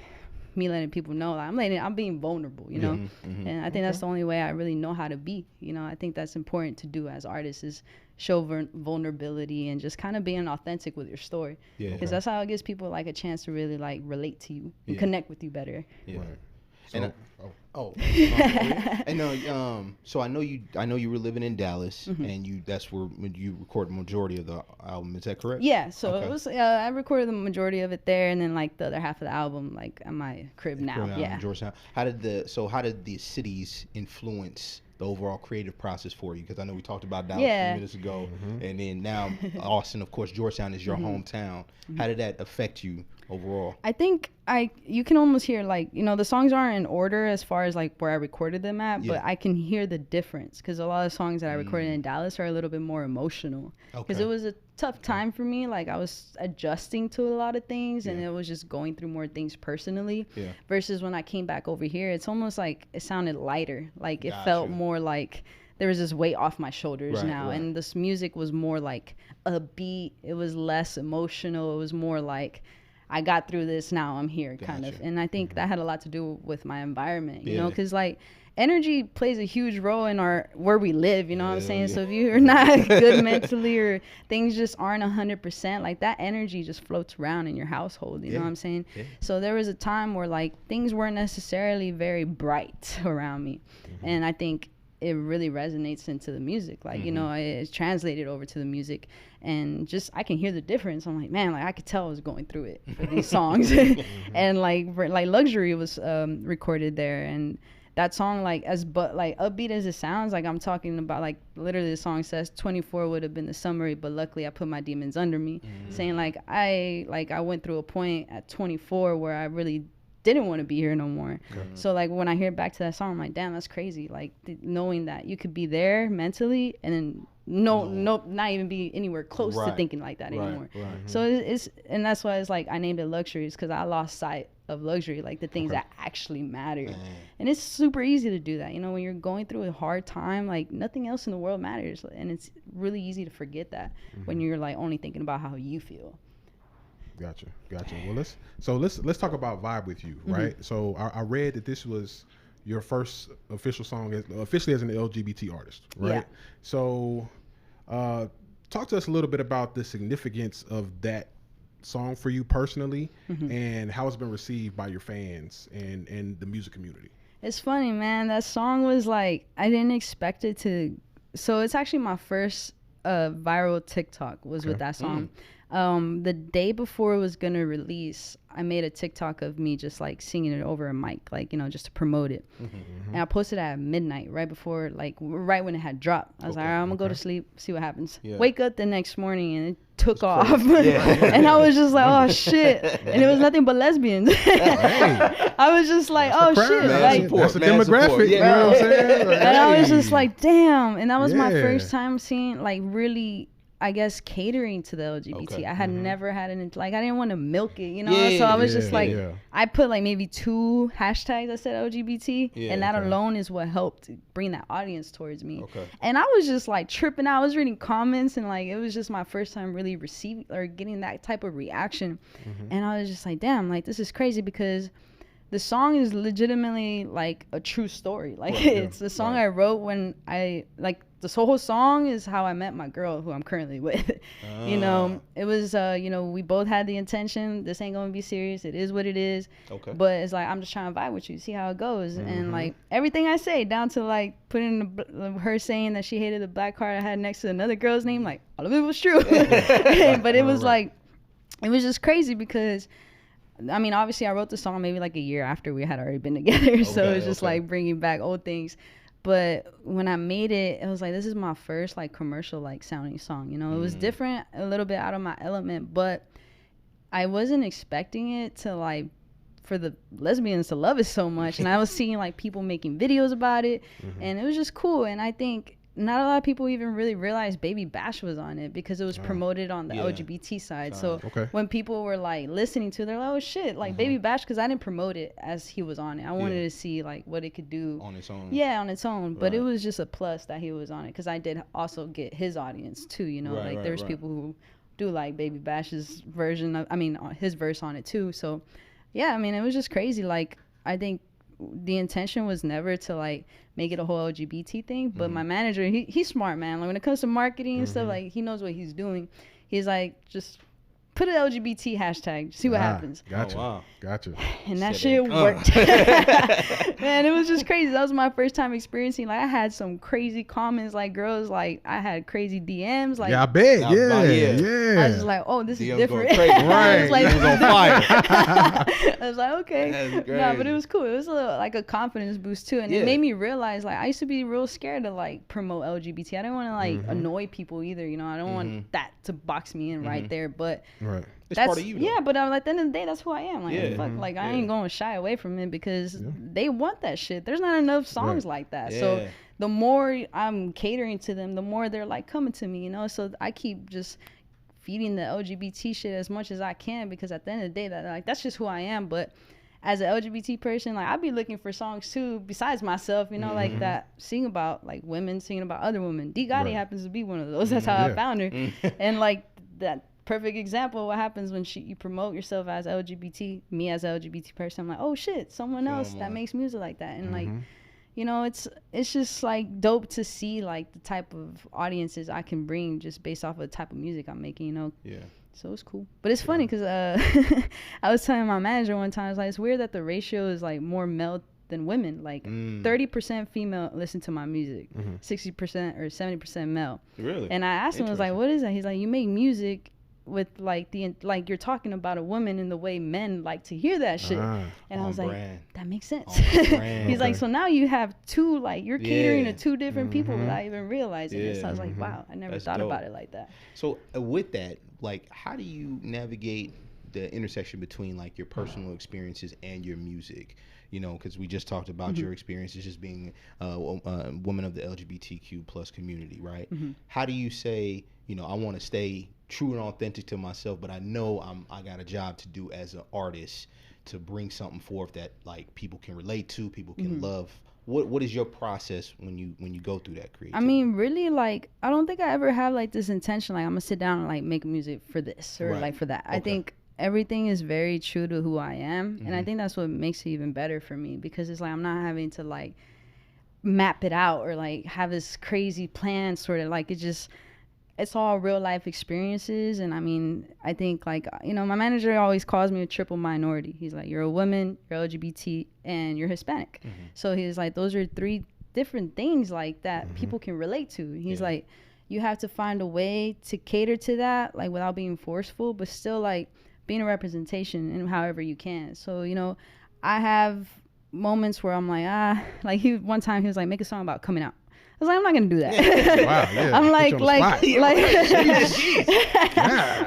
Speaker 3: me letting people know like I'm being vulnerable, and I think that's the only way I really know how to be. I think that's important to do as artists is show vulnerability and just kind of being authentic with your story, because that's how it gives people like a chance to really like relate to you and connect with you better.
Speaker 2: So I know you were living in Dallas, and that's where you recorded the majority of the album. Is that correct?
Speaker 3: Yeah. So it was. I recorded the majority of it there, and then like the other half of the album, like at my crib now.
Speaker 2: In Georgetown. How did the cities influence the overall creative process for you? Because I know we talked about Dallas a few minutes ago, and then now Austin, of course, Georgetown is your hometown. How did that affect you overall?
Speaker 3: I think you can almost hear, like, you know, the songs aren't in order as far as like where I recorded them at, but I can hear the difference because a lot of songs that I recorded in Dallas are a little bit more emotional because it was a tough time for me. Like I was adjusting to a lot of things and it was just going through more things personally versus when I came back over here, it's almost like it sounded lighter. Like it felt more like there was this weight off my shoulders now. And this music was more like upbeat. It was less emotional. It was more like, I got through this, now I'm here, kind of. And I think that had a lot to do with my environment, you know, because like energy plays a huge role in where we live, you know what I'm saying? So if you're not good mentally or things just aren't 100%, like that energy just floats around in your household, you know what I'm saying? So there was a time where like things weren't necessarily very bright around me. And I think it really resonates into the music, like you know, it's translated over to the music, and just I can hear the difference. I'm like, man, like I could tell I was going through it for these songs. And like Luxury was recorded there, and that song, like upbeat as it sounds, like I'm talking about, like literally the song says 24 would have been the summary, but luckily I put my demons under me, saying like I went through a point at 24 where I really didn't want to be here no more. So like when I hear back to that song, I'm like, damn, that's crazy. Like knowing that you could be there mentally and then not even be anywhere close to thinking like that anymore. So it's and that's why it's like I named it Luxuries, because I lost sight of luxury, like the things that actually matter. And it's super easy to do that, you know, when you're going through a hard time, like nothing else in the world matters, and it's really easy to forget that when you're like only thinking about how you feel.
Speaker 1: Gotcha. Well, let's talk about Vibe With You, right? So I read that this was your first official song officially as an LGBT artist, right? Yeah. So talk to us a little bit about the significance of that song for you personally, and how it's been received by your fans and the music community. It's
Speaker 3: funny, man. That song was like, I didn't expect it to. So it's actually my first viral TikTok was with that song. The day before it was gonna release, I made a TikTok of me just like singing it over a mic, like, you know, just to promote it. And I posted it at midnight, right before, like right when it had dropped. I was like, all right, I'm gonna go to sleep, see what happens. Wake up the next morning and it took off. And I was just like, oh shit. And it was nothing but lesbians. I was just like, oh shit. Like,
Speaker 1: that's a demographic, you know what I'm saying?
Speaker 3: And I was just like, damn. And that was my first time seeing, like, really, I guess, catering to the LGBT. I had never had an, like, I didn't want to milk it, you know? So I was just like, I put like maybe 2 hashtags that said LGBT, and that alone is what helped bring that audience towards me. And I was just like tripping out. I was reading comments, and like, it was just my first time really receiving or getting that type of reaction. And I was just like, damn, like, this is crazy, because the song is legitimately like a true story. Like it's the song I wrote when I, like, this whole song is how I met my girl, who I'm currently with. You know, it was, you know, we both had the intention, this ain't gonna be serious, it is what it is. But it's like, I'm just trying to vibe with you, see how it goes. And like everything I say, down to like putting her saying that she hated the black card I had next to another girl's name, like all of it was true. But it was like, it was just crazy, because I mean, obviously I wrote the song maybe like a year after we had already been together. So it was just like bringing back old things. But when I made it, it was like, this is my first like commercial like sounding song, you know. It was different, a little bit out of my element, but I wasn't expecting it to like, for the lesbians to love it so much. And I was seeing like people making videos about it, and it was just cool. And I think not a lot of people even really realized Baby Bash was on it, because it was promoted on the LGBT side. So when people were like listening to it, they're like, oh shit, like Baby Bash, because I didn't promote it as he was on it. I wanted to see like what it could do
Speaker 2: on its own.
Speaker 3: Yeah, on its own. But it was just a plus that he was on it, because I did also get his audience too, you know. Like there's people who do like Baby Bash's version of, I mean, his verse on it too. So yeah, I mean, it was just crazy. Like, I think the intention was never to like make it a whole LGBT thing, but my manager, he's smart, man. Like when it comes to marketing and stuff, like he knows what he's doing. He's like, just put an LGBT hashtag, see what happens.
Speaker 1: Gotcha.
Speaker 2: Oh, wow.
Speaker 1: Gotcha.
Speaker 3: And that shit worked. Man, it was just crazy. That was my first time experiencing. Like, I had some crazy comments, like girls, like I had crazy DMs. Like,
Speaker 1: yeah, I bet. Yeah.
Speaker 3: I was just like, oh, this is different.
Speaker 2: Right.
Speaker 3: I was like,
Speaker 2: it was on fire.
Speaker 3: I was like, okay.
Speaker 2: That's crazy.
Speaker 3: No, but it was cool. It was like a confidence boost too, and it made me realize, like, I used to be real scared to like promote LGBT. I didn't want to like annoy people either. You know, I don't want that to box me in right there. But
Speaker 2: it's part of you, though.
Speaker 3: Yeah, but at the end of the day, that's who I am. Like, fuck, like I ain't going to shy away from it because they want that shit. There's not enough songs like that. So the more I'm catering to them, the more they're like coming to me, you know. So I keep just feeding the LGBT shit as much as I can, because at the end of the day, that's just who I am. But as an LGBT person, like, I'd be looking for songs too besides myself, you know, like that sing about like women singing about other women. D Gotti happens to be one of those. That's how I found her. And like that perfect example of what happens when you promote yourself as LGBT, me as an LGBT person. I'm like, oh shit, someone else that makes music like that. And like, you know, it's just like dope to see like the type of audiences I can bring just based off of the type of music I'm making, you know. So it's cool. But it's funny because I was telling my manager one time, I was like, it's weird that the ratio is like more male than women. Like 30% female listen to my music, 60% or 70% male.
Speaker 2: Really?
Speaker 3: And I asked him, I was like, what is that? He's like, you make music with like you're talking about a woman in the way men like to hear that shit. And I was like, that makes sense. He's like, so now you have two, like, you're catering to two different people without even realizing it. So I was like, wow, I never thought about it like that.
Speaker 2: So with that, like, how do you navigate the intersection between like your personal experiences and your music? You know, because we just talked about your experiences just being a woman of the LGBTQ plus community, right? How do you say, you know, I want to stay true and authentic to myself, but I know I got a job to do as an artist to bring something forth that like people can relate to, people can love. What is your process when you go through that creativity? I
Speaker 3: mean, really, like, I don't think I ever have like this intention, like, I'm gonna sit down and like make music for this or like for that. I think everything is very true to who I am, and I think that's what makes it even better for me, because it's like I'm not having to like map it out or like have this crazy plan, sort of like it's all real life experiences. And I mean, I think, like, you know, my manager always calls me a triple minority. He's like, you're a woman, you're LGBT, and you're Hispanic. So he's like, those are three different things like that people can relate to. He's like, you have to find a way to cater to that, like, without being forceful, but still like being a representation in however you can. So, you know, I have moments where I'm like, like one time he was like, make a song about coming out. I was like, I'm not gonna do that.
Speaker 1: Wow, yeah.
Speaker 3: I'm like,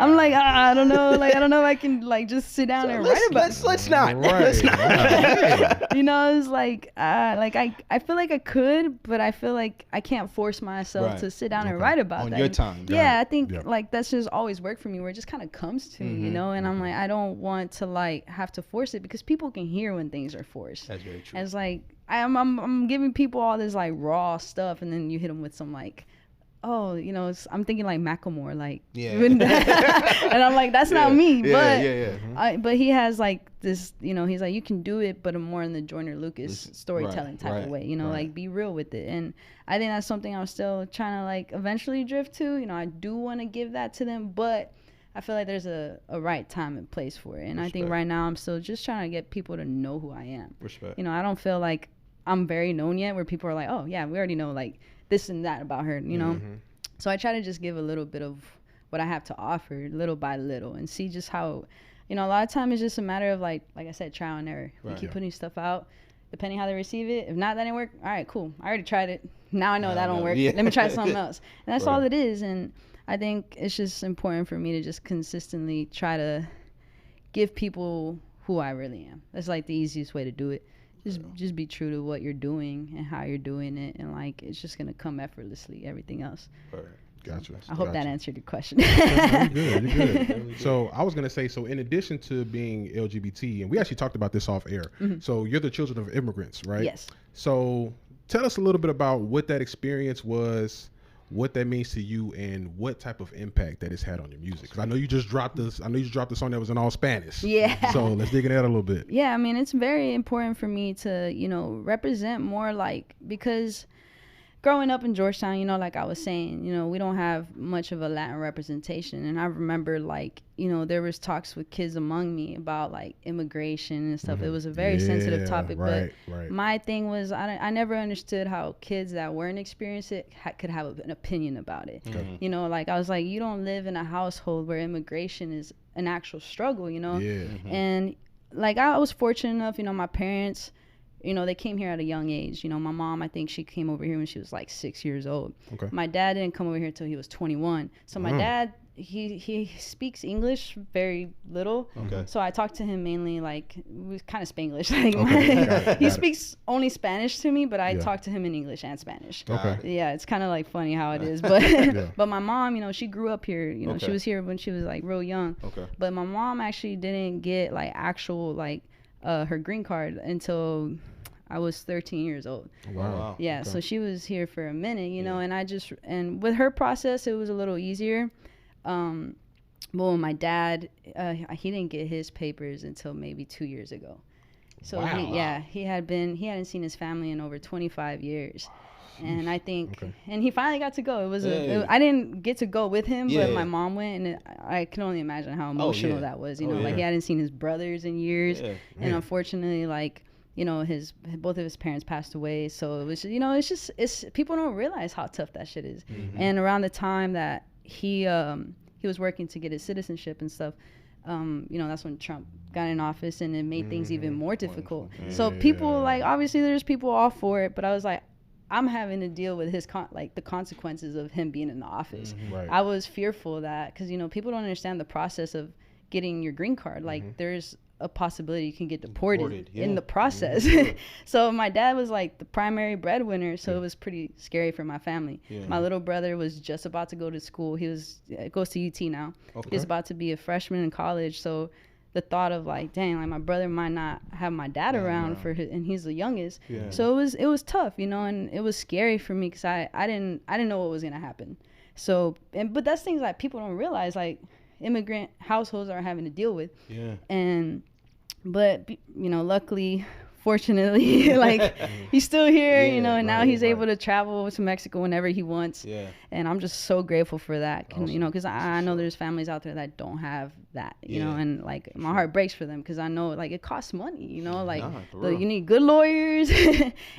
Speaker 3: I'm like, I don't know, like, I don't know if I can like just sit down and write about it.
Speaker 2: Let's not.
Speaker 3: You know, it's like I feel like I could, but I feel like I can't force myself to sit down and write about that.
Speaker 2: On your time.
Speaker 3: Yeah, I think like that's just always worked for me, where it just kind of comes to me, you know. And I'm like, I don't want to like have to force it, because people can hear when things are forced.
Speaker 2: That's very true.
Speaker 3: And it's like I'm giving people all this like raw stuff, and then you hit them with some like, oh, you know, I'm thinking like Macklemore, like, and I'm like, that's not me, but he has like this, you know, he's like, you can do it, but more in the Joyner Lucas storytelling type of way, you know, like, be real with it. And I think that's something I'm still trying to like eventually drift to. You know, I do want to give that to them, but I feel like there's a right time and place for it. And I think right now I'm still just trying to get people to know who I am. You know, I don't feel like I'm very known yet, where people are like, oh yeah, we already know like this and that about her, you know. So I try to just give a little bit of what I have to offer, little by little, and see just how, you know, a lot of time it's just a matter of like I said, trial and error. We keep putting stuff out, depending how they receive it. If not, that didn't work. All right, cool, I already tried it, now I know that don't work. Let me try something else. And that's all it is. And I think it's just important for me to just consistently try to give people who I really am. That's like the easiest way to do it. Just be true to what you're doing and how you're doing it, and like it's just gonna come effortlessly, everything else.
Speaker 1: Gotcha.
Speaker 3: I hope that answered your question.
Speaker 1: You're good. So I was gonna say, so in addition to being LGBT, and we actually talked about this off air, so you're the children of immigrants, right?
Speaker 3: Yes.
Speaker 1: So tell us a little bit about what that experience was, what that means to you, and what type of impact that it's had on your music. Because I know you just dropped this. I know you dropped a song that was in all Spanish.
Speaker 3: Yeah.
Speaker 1: So let's dig into that a little bit.
Speaker 3: Yeah, I mean, it's very important for me to, you know, represent more, like, because growing up in Georgetown, you know, like I was saying, you know, we don't have much of a Latin representation. And I remember, like, you know, there was talks with kids among me about like immigration and stuff. It was a very sensitive topic. But my thing was, I never understood how kids that weren't experienced it could have an opinion about it. You know, like I was like, you don't live in a household where immigration is an actual struggle, you know. And like I was fortunate enough, you know, my parents, you know, they came here at a young age. You know, my mom, I think she came over here when she was like 6 years old. My dad didn't come over here until he was 21. So my dad, he speaks English very little. So I talked to him mainly like, we kind of Spanglish. Like he speaks only Spanish to me, but I talk to him in English and Spanish. Yeah, it's kind of like funny how it is. But but my mom, you know, she grew up here. You know, she was here when she was like real young. But my mom actually didn't get like actual like her green card until I was 13 years old.
Speaker 1: Wow.
Speaker 3: Yeah, so she was here for a minute, you know, and with her process, it was a little easier. But when my dad, he didn't get his papers until maybe 2 years ago. So he hadn't seen his family in over 25 years. And I think, and he finally got to go. It was I didn't get to go with him, but my mom went, and I can only imagine how emotional that was. You know, like he hadn't seen his brothers in years, and unfortunately, like, you know, both of his parents passed away. So it was, you know, it's people don't realize how tough that shit is. And around the time that he was working to get his citizenship and stuff, you know, that's when Trump got in office, and it made things even more difficult. So people, like, obviously there's people all for it, but I was like, I'm having to deal with his the consequences of him being in the office. I was fearful of that because, you know, people don't understand the process of getting your green card. Like there's a possibility you can get deported in the process. So my dad was like the primary breadwinner, so it was pretty scary for my family. My little brother was just about to go to school. He goes to UT now. He's about to be a freshman in college. So the thought of like, dang, like my brother might not have my dad around and he's the youngest. So it was tough, you know, and it was scary for me because I didn't know what was gonna happen. So but that's things that people don't realize, like immigrant households are having to deal with. But you know, luckily, fortunately, like he's still here, you know, and now he's able to travel to Mexico whenever he wants. And I'm just so grateful for that, you know, because I know there's families out there that don't have that, you know, and like my heart breaks for them because I know like it costs money, you know, like you need good lawyers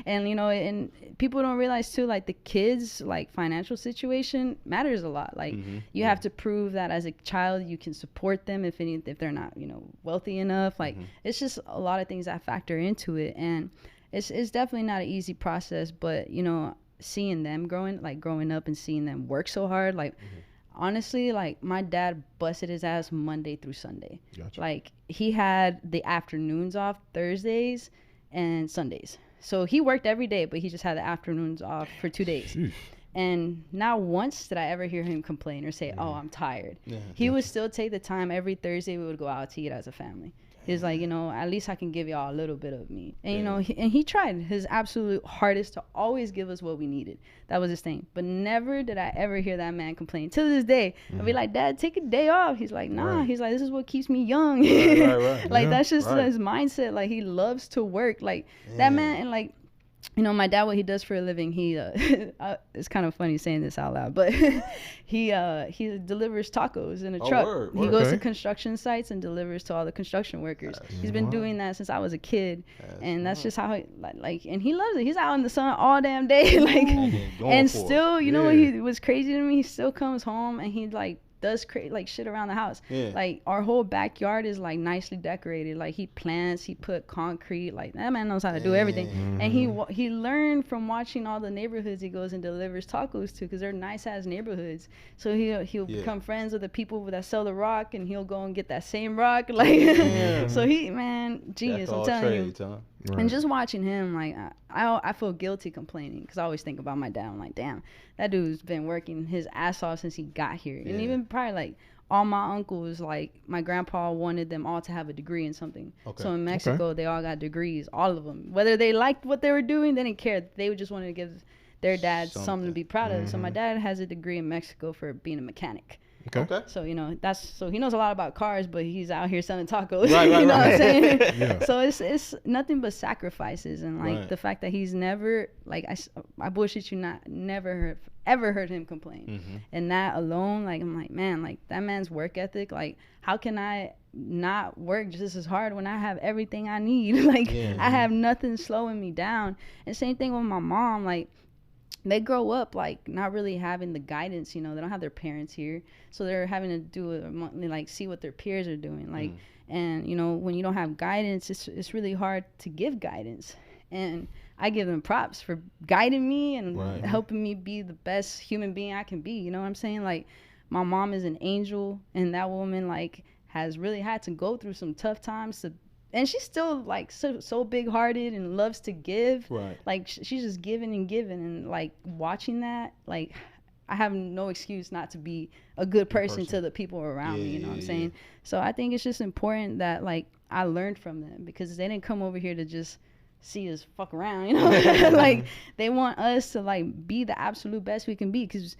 Speaker 3: and, you know, and people don't realize too, like the kids, like financial situation matters a lot. Like you have to prove that as a child you can support them if they're not, you know, wealthy enough. Like it's just a lot of things that factor into it, and it's definitely not an easy process. But, you know, seeing them growing up and seeing them work so hard, like honestly, like my dad busted his ass Monday through Sunday. Like he had the afternoons off Thursdays and Sundays, so he worked every day, but he just had the afternoons off for 2 days. And not once did I ever hear him complain or say, oh, I'm tired. He would still take the time. Every Thursday we would go out to eat as a family. He's like, you know, at least I can give y'all a little bit of me. And, you know, he tried his absolute hardest to always give us what we needed. That was his thing. But never did I ever hear that man complain. To this day, I'd be like, Dad, take a day off. He's like, nah. He's like, this is what keeps me young. Like, that's just his mindset. Like, he loves to work. Like, that man, and like, you know, my dad, what he does for a living, he it's kind of funny saying this out loud, but he delivers tacos in a truck. He goes to construction sites and delivers to all the construction workers. He's been doing that since I was a kid, and that's just how he, like, and he loves it. He's out in the sun all damn day, like, and still, you know, what was crazy to me, he still comes home and he like does like shit around the house. Like our whole backyard is like nicely decorated. Like he plants, he put concrete. Like that man knows how to do everything. And he learned from watching all the neighborhoods he goes and delivers tacos to, because they're nice ass neighborhoods. So he'll become friends with the people that sell the rock, and he'll go and get that same rock. Like so genius. I'm telling you. And just watching him, like I feel guilty complaining because I always think about my dad. I'm like, damn, that dude's been working his ass off since he got here. And even probably like all my uncles, like my grandpa wanted them all to have a degree in something. So in Mexico, they all got degrees, all of them. Whether they liked what they were doing, they didn't care. They would just wanted to give their dad something to be proud of. So my dad has a degree in Mexico for being a mechanic.
Speaker 2: Okay.
Speaker 3: So so he knows a lot about cars, but he's out here selling tacos.
Speaker 2: Right.
Speaker 3: You know what I'm saying?
Speaker 1: Yeah.
Speaker 3: So it's nothing but sacrifices, and like the fact that he's never, like, I bullshit you not, never ever heard him complain. And that alone, like, I'm like, man, like, that man's work ethic, like, how can I not work just as hard when I have everything I need? Like, I have nothing slowing me down. And same thing with my mom, like, they grow up like not really having the guidance, they don't have their parents here, so they're having to do it, like, see what their peers are doing, like, and when you don't have guidance, it's really hard to give guidance. And I give them props for guiding me and helping me be the best human being I can be. You know what I'm saying? Like, my mom is an angel, and that woman, like, has really had to go through some tough times and she's still, like, so big-hearted and loves to give.
Speaker 2: Right.
Speaker 3: Like, she's just giving and giving, and, like, watching that, like, I have no excuse not to be a good person to the people around me. You know what I'm saying? So I think it's just important that, like, I learned from them, because they didn't come over here to just see us fuck around, like, they want us to, like, be the absolute best we can be, because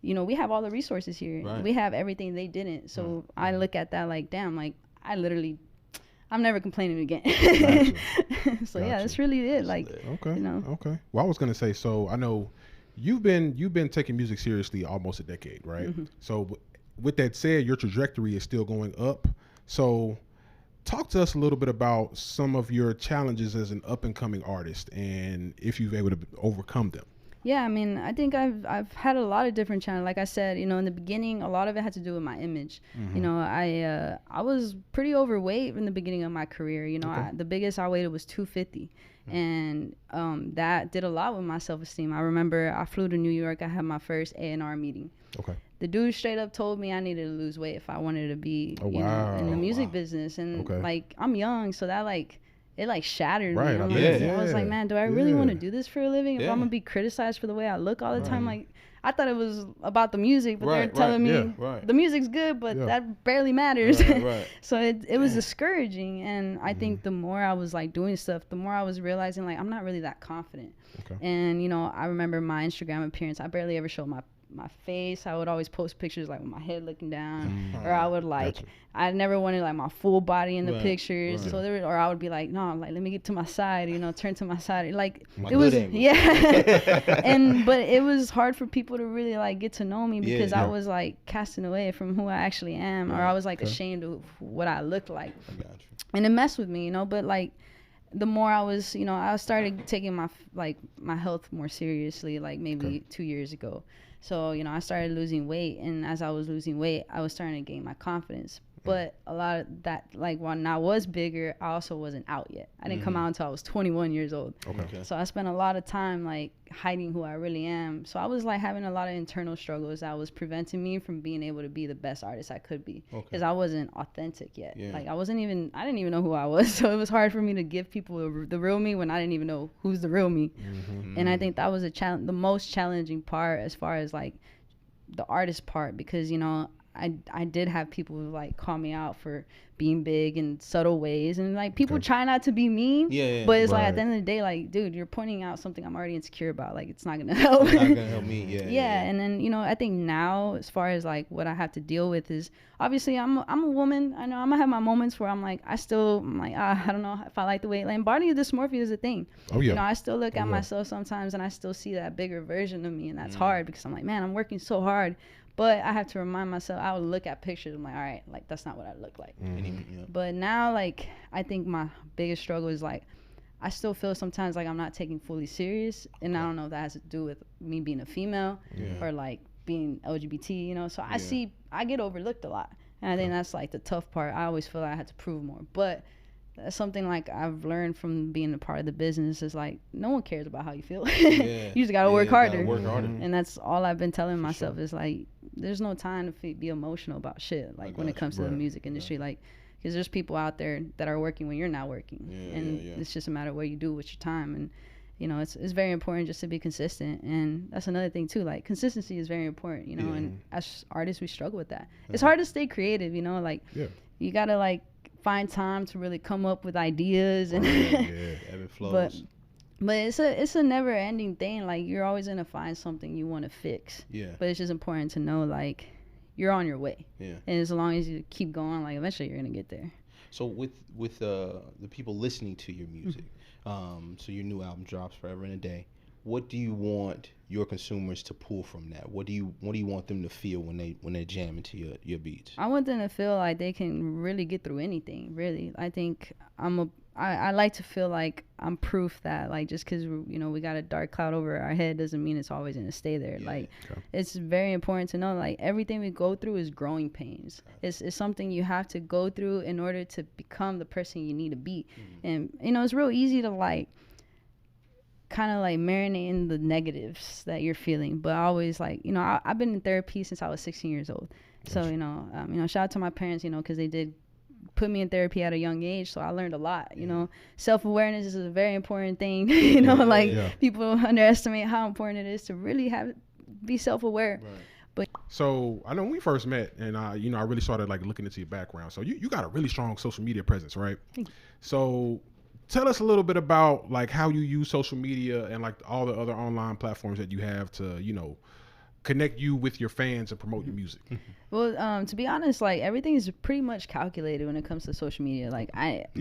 Speaker 3: we have all the resources here. We have everything they didn't. So I look at that like, damn, like, I'm never complaining again. So that's really it. Like,
Speaker 1: okay. Well, I was gonna say, so I know you've been taking music seriously almost a decade, right? So with that said, your trajectory is still going up. So talk to us a little bit about some of your challenges as an up and coming artist, and if you've able to overcome them.
Speaker 3: Yeah, I mean, I think I've had a lot of different challenges. Like I said, in the beginning, a lot of it had to do with my image. I was pretty overweight in the beginning of my career. The biggest I weighed was 250. And that did a lot with my self-esteem. I remember I flew to New York. I had my first A&R meeting.
Speaker 1: Okay.
Speaker 3: The dude straight up told me I needed to lose weight if I wanted to be in the music business. And like, I'm young, so that, like, it, like, shattered me. I was like, man, do I really want to do this for a living? If I'm gonna be criticized for the way I look all the time, like, I thought it was about the music, but they're telling me the music's good, but that barely matters. So it was discouraging. And I think the more I was, like, doing stuff, the more I was realizing, like, I'm not really that confident. And I remember my Instagram appearance, I barely ever showed my face. I would always post pictures, like, with my head looking down, or I would, like, I never wanted, like, my full body in the pictures. So or I would be like, no, like, let me get to my side, turn to my side, like, it was but it was hard for people to really, like, get to know me, because I was, like, casting away from who I actually am, or I was, like, ashamed of what I looked like. And it messed with me, but, like, the more I was, I started taking my health more seriously, like, maybe 2 years ago. So, I started losing weight, and as I was losing weight, I was starting to gain my confidence. But a lot of that, like, when I was bigger, I also wasn't out yet. I didn't come out until I was 21 years old. So I spent a lot of time, like, hiding who I really am. So I was, like, having a lot of internal struggles that was preventing me from being able to be the best artist I could be, because I wasn't authentic yet. Like, I didn't even know who I was. So it was hard for me to give people the real me when I didn't even know who's the real me. And I think that was the most challenging part, as far as, like, the artist part, because I did have people who, like, call me out for being big in subtle ways, and, like, people try not to be mean, but it's like, at the end of the day, like, dude, you're pointing out something I'm already insecure about, like, it's not gonna help.
Speaker 2: It's not gonna help me.
Speaker 3: And then I think now, as far as, like, what I have to deal with is, obviously, I'm a woman. I know I'm gonna have my moments where I'm like, I don't know if I like the way, like, body dysmorphia is a thing. I still look at myself sometimes, and I still see that bigger version of me, and that's hard, because I'm like, man, I'm working so hard. But I have to remind myself, I would look at pictures, I'm like, all right, like, that's not what I look like. But now, like, I think my biggest struggle is, like, I still feel sometimes like I'm not taken fully serious. And I don't know if that has to do with me being a female or, like, being LGBT, So I get overlooked a lot. And I think that's, like, the tough part. I always feel like I had to prove more. But that's something, like, I've learned from being a part of the business, is, like, no one cares about how you feel. You just gotta work harder. And that's all I've been telling myself is, like, there's no time to be emotional about shit, like, when it comes to the music industry, like, because there's people out there that are working when you're not working, it's just a matter of what you do with your time. And it's very important just to be consistent. And that's another thing too, like, consistency is very important, and as artists we struggle with that. It's hard to stay creative, like, you gotta, like, find time to really come up with ideas, and
Speaker 2: ebb and flows.
Speaker 3: But it's a never ending thing. Like, you're always gonna find something you want to fix. But it's just important to know, like, you're on your way.
Speaker 2: Yeah.
Speaker 3: And as long as you keep going, like eventually you're gonna get there.
Speaker 2: So with the people listening to your music, so your new album drops Forever and a Day. What do you want your consumers to pull from that? What do you want them to feel when they jam into your beats?
Speaker 3: I want them to feel like they can really get through anything. Really, I think I like to feel like I'm proof that, like, just because we got a dark cloud over our head doesn't mean it's always gonna stay there. Like, it's very important to know, like, everything we go through is growing pains. It's something you have to go through in order to become the person you need to be. And it's real easy to like kind of like marinate in the negatives that you're feeling, but I always like I've been in therapy since I was 16 years old. So shout out to my parents, because they did put me in therapy at a young age, so I learned a lot. Self-awareness is a very important thing. People underestimate how important it is to really be self-aware. But
Speaker 1: so I know when we first met, and I really started like looking into your background. So you got a really strong social media presence, right? So tell us a little bit about like how you use social media and like all the other online platforms that you have to, connect you with your fans and promote your music.
Speaker 3: Well, to be honest, like everything is pretty much calculated when it comes to social media. Like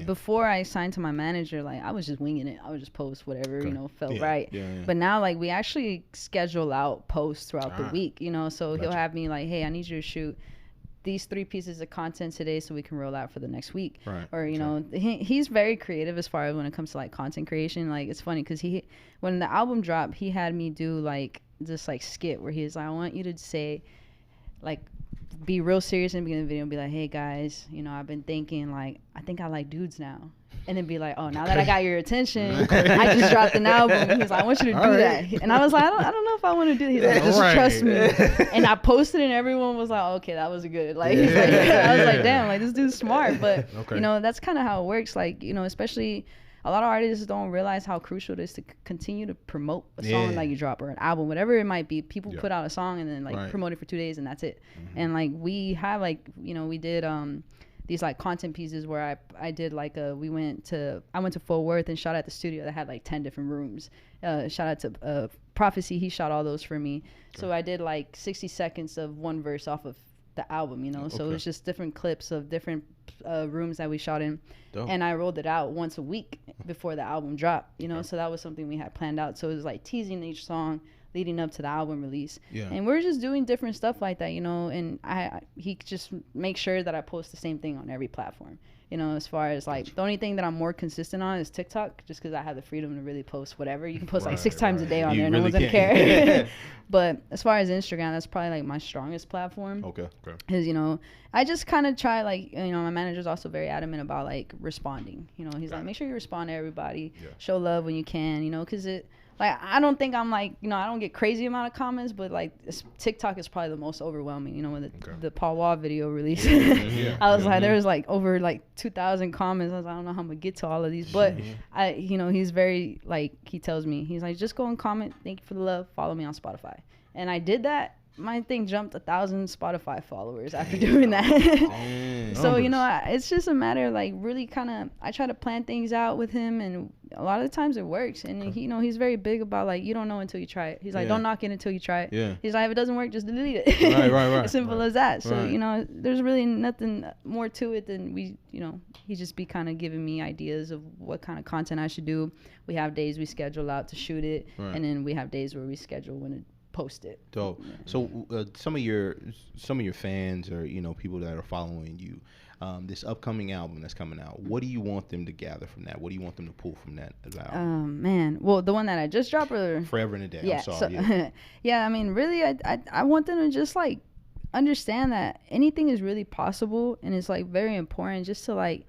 Speaker 3: before I signed to my manager, like I was just winging it. I would just post whatever, felt right. But now like we actually schedule out posts throughout the week, so he'll have me like, hey, I need you to shoot these 3 pieces of content today so we can roll out for the next week. Or he's very creative as far as when it comes to like content creation. Like it's funny because when the album dropped, he had me do like this like skit where he's like, I want you to say, like, be real serious in the beginning of the video and be like, hey guys, I've been thinking, like, I think I like dudes now. And then be like, oh, now that I got your attention, I just dropped an album. He's like, I want you to do that. And I was like, I don't know if I want to do that. He's like, just trust me. And I posted and everyone was like, okay, that was good. Like, I was like, damn, like this dude's smart. But, that's kind of how it works. Like, especially a lot of artists don't realize how crucial it is to continue to promote a song that you drop or an album, whatever it might be. People put out a song and then like promote it for 2 days and that's it. And like we have like, we did these like content pieces where I did like I went to Fort Worth and shot at the studio that had like 10 different rooms. Shout out to Prophecy, he shot all those for me. So I did like 60 seconds of one verse off of the album, so it was just different clips of different rooms that we shot in. Dope. And I rolled it out once a week before the album dropped, so that was something we had planned out. So it was like teasing each song leading up to the album release. And we're just doing different stuff like that, and he just makes sure that I post the same thing on every platform. As far as like the only thing that I'm more consistent on is TikTok, just because I have the freedom to really post whatever. You can post like 6 times a day on there, no one's gonna care. But as far as Instagram, that's probably like my strongest platform. Because I just kind of try like my manager's also very adamant about like responding. He's like, make sure you respond to everybody, show love when you can. Because it. Like, I don't think I'm like, I don't get crazy amount of comments, but like TikTok is probably the most overwhelming, when the Paul Wall video released. I was like, there was like over like 2,000 comments. I was like, I don't know how I'm gonna get to all of these, but he's very like, he tells me, he's like, just go and comment. Thank you for the love. Follow me on Spotify. And I did that. My thing jumped 1,000 Spotify followers after doing that. So, it's just a matter of like really kind of, I try to plan things out with him and a lot of the times it works. And he's very big about like, you don't know until you try it. He's like, don't knock it until you try it. He's like, if it doesn't work, just delete it. As simple as that. So, there's really nothing more to it than he just be kind of giving me ideas of what kind of content I should do. We have days we schedule out to shoot it. And then we have days where we schedule when it post it.
Speaker 2: Dope. So some of your fans or people that are following you, this upcoming album that's coming out, what do you want them to gather from that? What do you want them to pull from that album?
Speaker 3: Man, well, the one that I just dropped, or
Speaker 2: Forever and a Day.
Speaker 3: Yeah,
Speaker 2: I'm sorry.
Speaker 3: I mean, really, I want them to just like understand that anything is really possible, and it's like very important just to like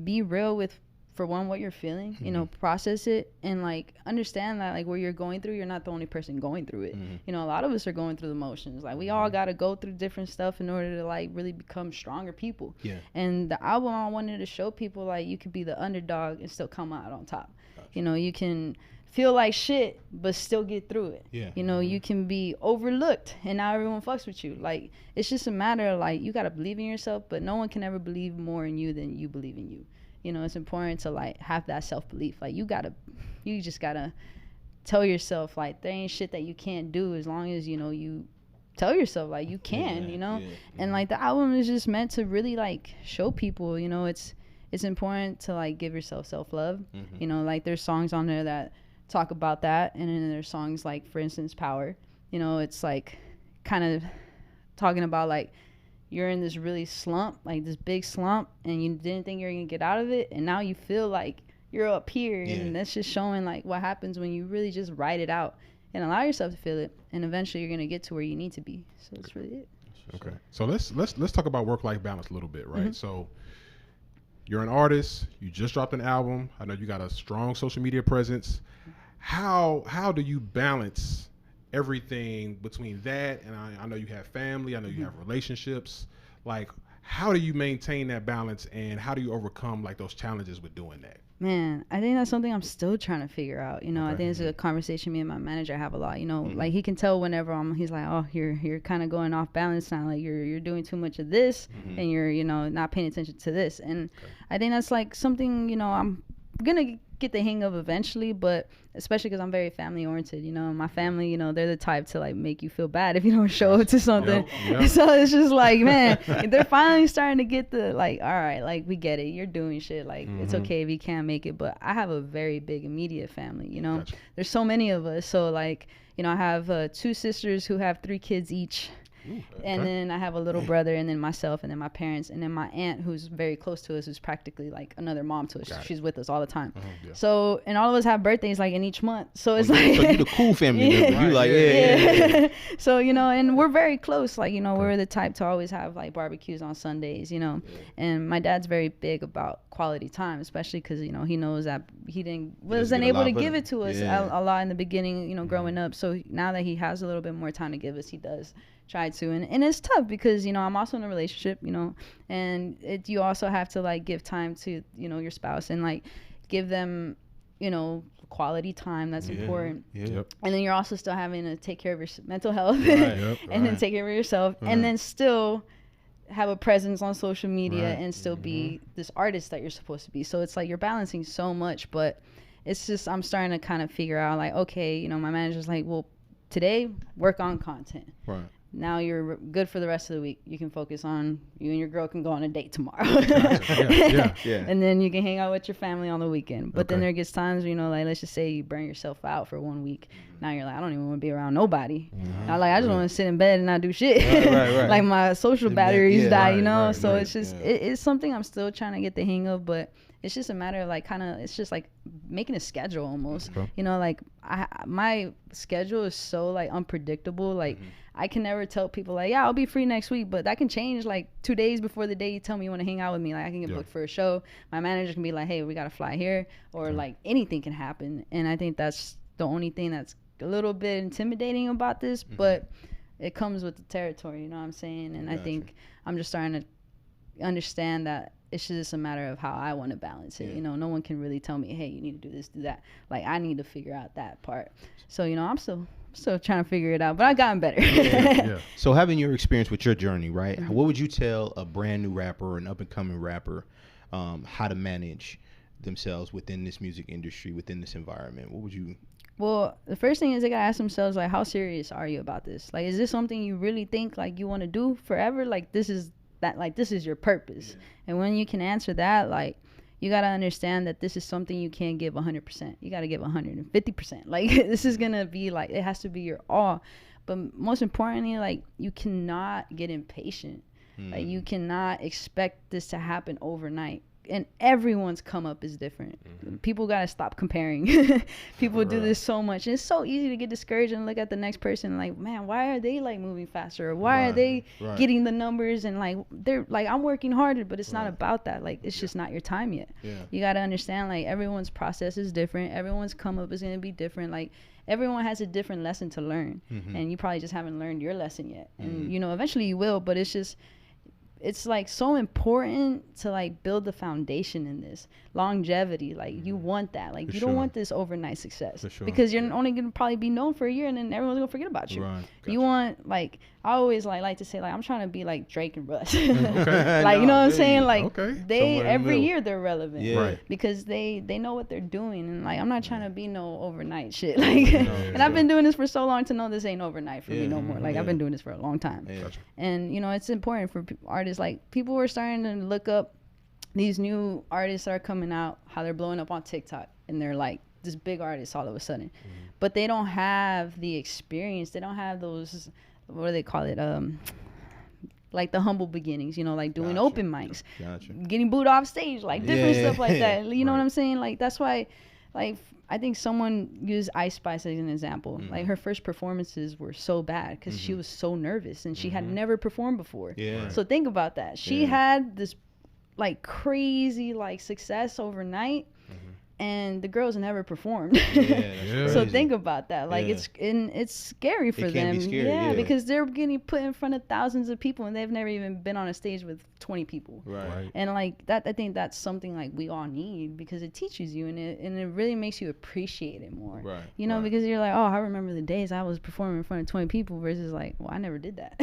Speaker 3: be real with, for one, what you're feeling, process it and like understand that like what you're going through, you're not the only person going through it. A lot of us are going through the motions. Like we all got to go through different stuff in order to like really become stronger people. And the album, I wanted to show people like you could be the underdog and still come out on top. You can feel like shit but still get through it. You can be overlooked and now everyone fucks with you. Like it's just a matter of like you got to believe in yourself, but no one can ever believe more in you than you believe in you. It's important to like have that self-belief. Like you just gotta tell yourself like there ain't shit that you can't do as long as you tell yourself like you can, you know. And like the album is just meant to really like show people, you know, it's important to like give yourself self-love. You know, like there's songs on there that talk about that, and then there's songs like, for instance, Power. You know, it's like kind of talking about like you're in this really slump, like this big slump, and you didn't think you're gonna get out of it, and now you feel like you're up here. And that's just showing like what happens when you really just write it out and allow yourself to feel it, and eventually you're gonna get to where you need to be. So that's really it.
Speaker 1: Okay, so let's talk about work-life balance a little bit, right? So you're an artist, you just dropped an album, I know you got a strong social media presence. How do you balance everything between that, and I know you have family, I know you have relationships, like how do you maintain that balance, and how do you overcome like those challenges with doing that?
Speaker 3: Man, I think that's something I'm still trying to figure out. You know, I think it's a conversation me and my manager have a lot. You know, like he can tell whenever he's like, oh, you're kind of going off balance now. Like you're doing too much of this, and you're, you know, not paying attention to this. And I think that's like something, you know, I'm gonna get the hang of eventually, but especially because I'm very family oriented, you know, my family, you know, they're the type to like make you feel bad if you don't show up to something. So it's just like, man, they're finally starting to get the like, all right, like we get it, you're doing shit, like it's okay if you can't make it. But I have a very big immediate family, you know. There's so many of us, so like, you know, I have 2 sisters who have 3 kids each. And then I have a little brother, and then myself, and then my parents, and then my aunt, who's very close to us, who's practically like another mom to us. She's with us all the time. So, and all of us have birthdays like in each month. So it's like,
Speaker 2: so you the cool family member. You like,
Speaker 3: So, you know, and we're very close. Like, you know, we're the type to always have like barbecues on Sundays, you know. And my dad's very big about quality time, especially because, you know, he knows that he wasn't able to give it to us a lot in the beginning, you know, growing up. So now that he has a little bit more time to give us, he does try to, and it's tough because, you know, I'm also in a relationship, you know, and you also have to like give time to, you know, your spouse and like give them, you know, quality time. That's important. And then you're also still having to take care of your mental health and then take care of yourself and then still have a presence on social media and still be this artist that you're supposed to be. So it's like you're balancing so much, but it's just, I'm starting to kind of figure out like, okay, you know, my manager's like, well, today work on content. Now you're good for the rest of the week. You can focus on, you and your girl can go on a date tomorrow. And then you can hang out with your family on the weekend. But then there gets times, you know, like let's just say you burn yourself out for 1 week. Now you're like, I don't even want to be around nobody. I just want to sit in bed and not do shit. Like my social batteries die, you know? So it's just, it's something I'm still trying to get the hang of, but it's just a matter of like kind of, it's just like making a schedule almost. You know, like my schedule is so like unpredictable. Like I can never tell people like, yeah, I'll be free next week, but that can change like 2 days before the day you tell me you want to hang out with me. Like I can get booked for a show. My manager can be like, hey, we got to fly here, or like anything can happen. And I think that's the only thing that's a little bit intimidating about this, but it comes with the territory, you know what I'm saying? And I think I'm just starting to understand that it's just a matter of how I want to balance it. You know, no one can really tell me, hey, you need to do this, do that. Like I need to figure out that part. So, you know, I'm still trying to figure it out, but I've gotten better.
Speaker 2: So having your experience with your journey, right? What would you tell a brand new rapper or an up and coming rapper how to manage themselves within this music industry, within this environment? What would you?
Speaker 3: Well, the first thing is they gotta ask themselves, like, how serious are you about this? Like, is this something you really think like you want to do forever? Like this is your purpose. And when you can answer that, like, you got to understand that this is something you can't give 100%. You got to give 150%. Like, this is going to be like, it has to be your all. But most importantly, like, you cannot get impatient. Like, you cannot expect this to happen overnight. And everyone's come up is different. People got to stop comparing. People do this so much. And it's so easy to get discouraged and look at the next person like, man, why are they like moving faster? Or why are they getting the numbers? And like, they're like, I'm working harder, but it's not about that. Like, it's just not your time yet. You got to understand, like, everyone's process is different. Everyone's come up is going to be different. Like, everyone has a different lesson to learn. And you probably just haven't learned your lesson yet. And, you know, eventually you will, but it's just, it's like so important to like build the foundation in this longevity. Like you want that, like you don't want this overnight success because you're only gonna probably be known for a year and then everyone's gonna forget about you. Right. You want, like, I always like to say, like, I'm trying to be like Drake and Russ. Like, you know what I'm saying? Like they every year they're relevant because they know what they're doing, and like I'm not trying to be no overnight shit. Like and I've been doing this for so long to know this ain't overnight for me no more. Like I've been doing this for a long time. And you know, it's important for artists. Like people are starting to look up these new artists that are coming out, how they're blowing up on TikTok, and they're like this big artist all of a sudden, but they don't have the experience. They don't have those, what do they call it? Like the humble beginnings, you know, like doing open mics, getting booed off stage, like different stuff like that. You know what I'm saying? Like that's why, like I think someone used Ice Spice as an example. Like her first performances were so bad because she was so nervous and she had never performed before. So think about that. She had this like crazy like success overnight, and the girls never performed. So think about that. Like it's scary for them. Be scary, because they're getting put in front of thousands of people and they've never even been on a stage with 20 people. And like that, I think that's something like we all need because it teaches you and it really makes you appreciate it more. You know, because you're like, oh, I remember the days I was performing in front of 20 people versus like, well, I never did that.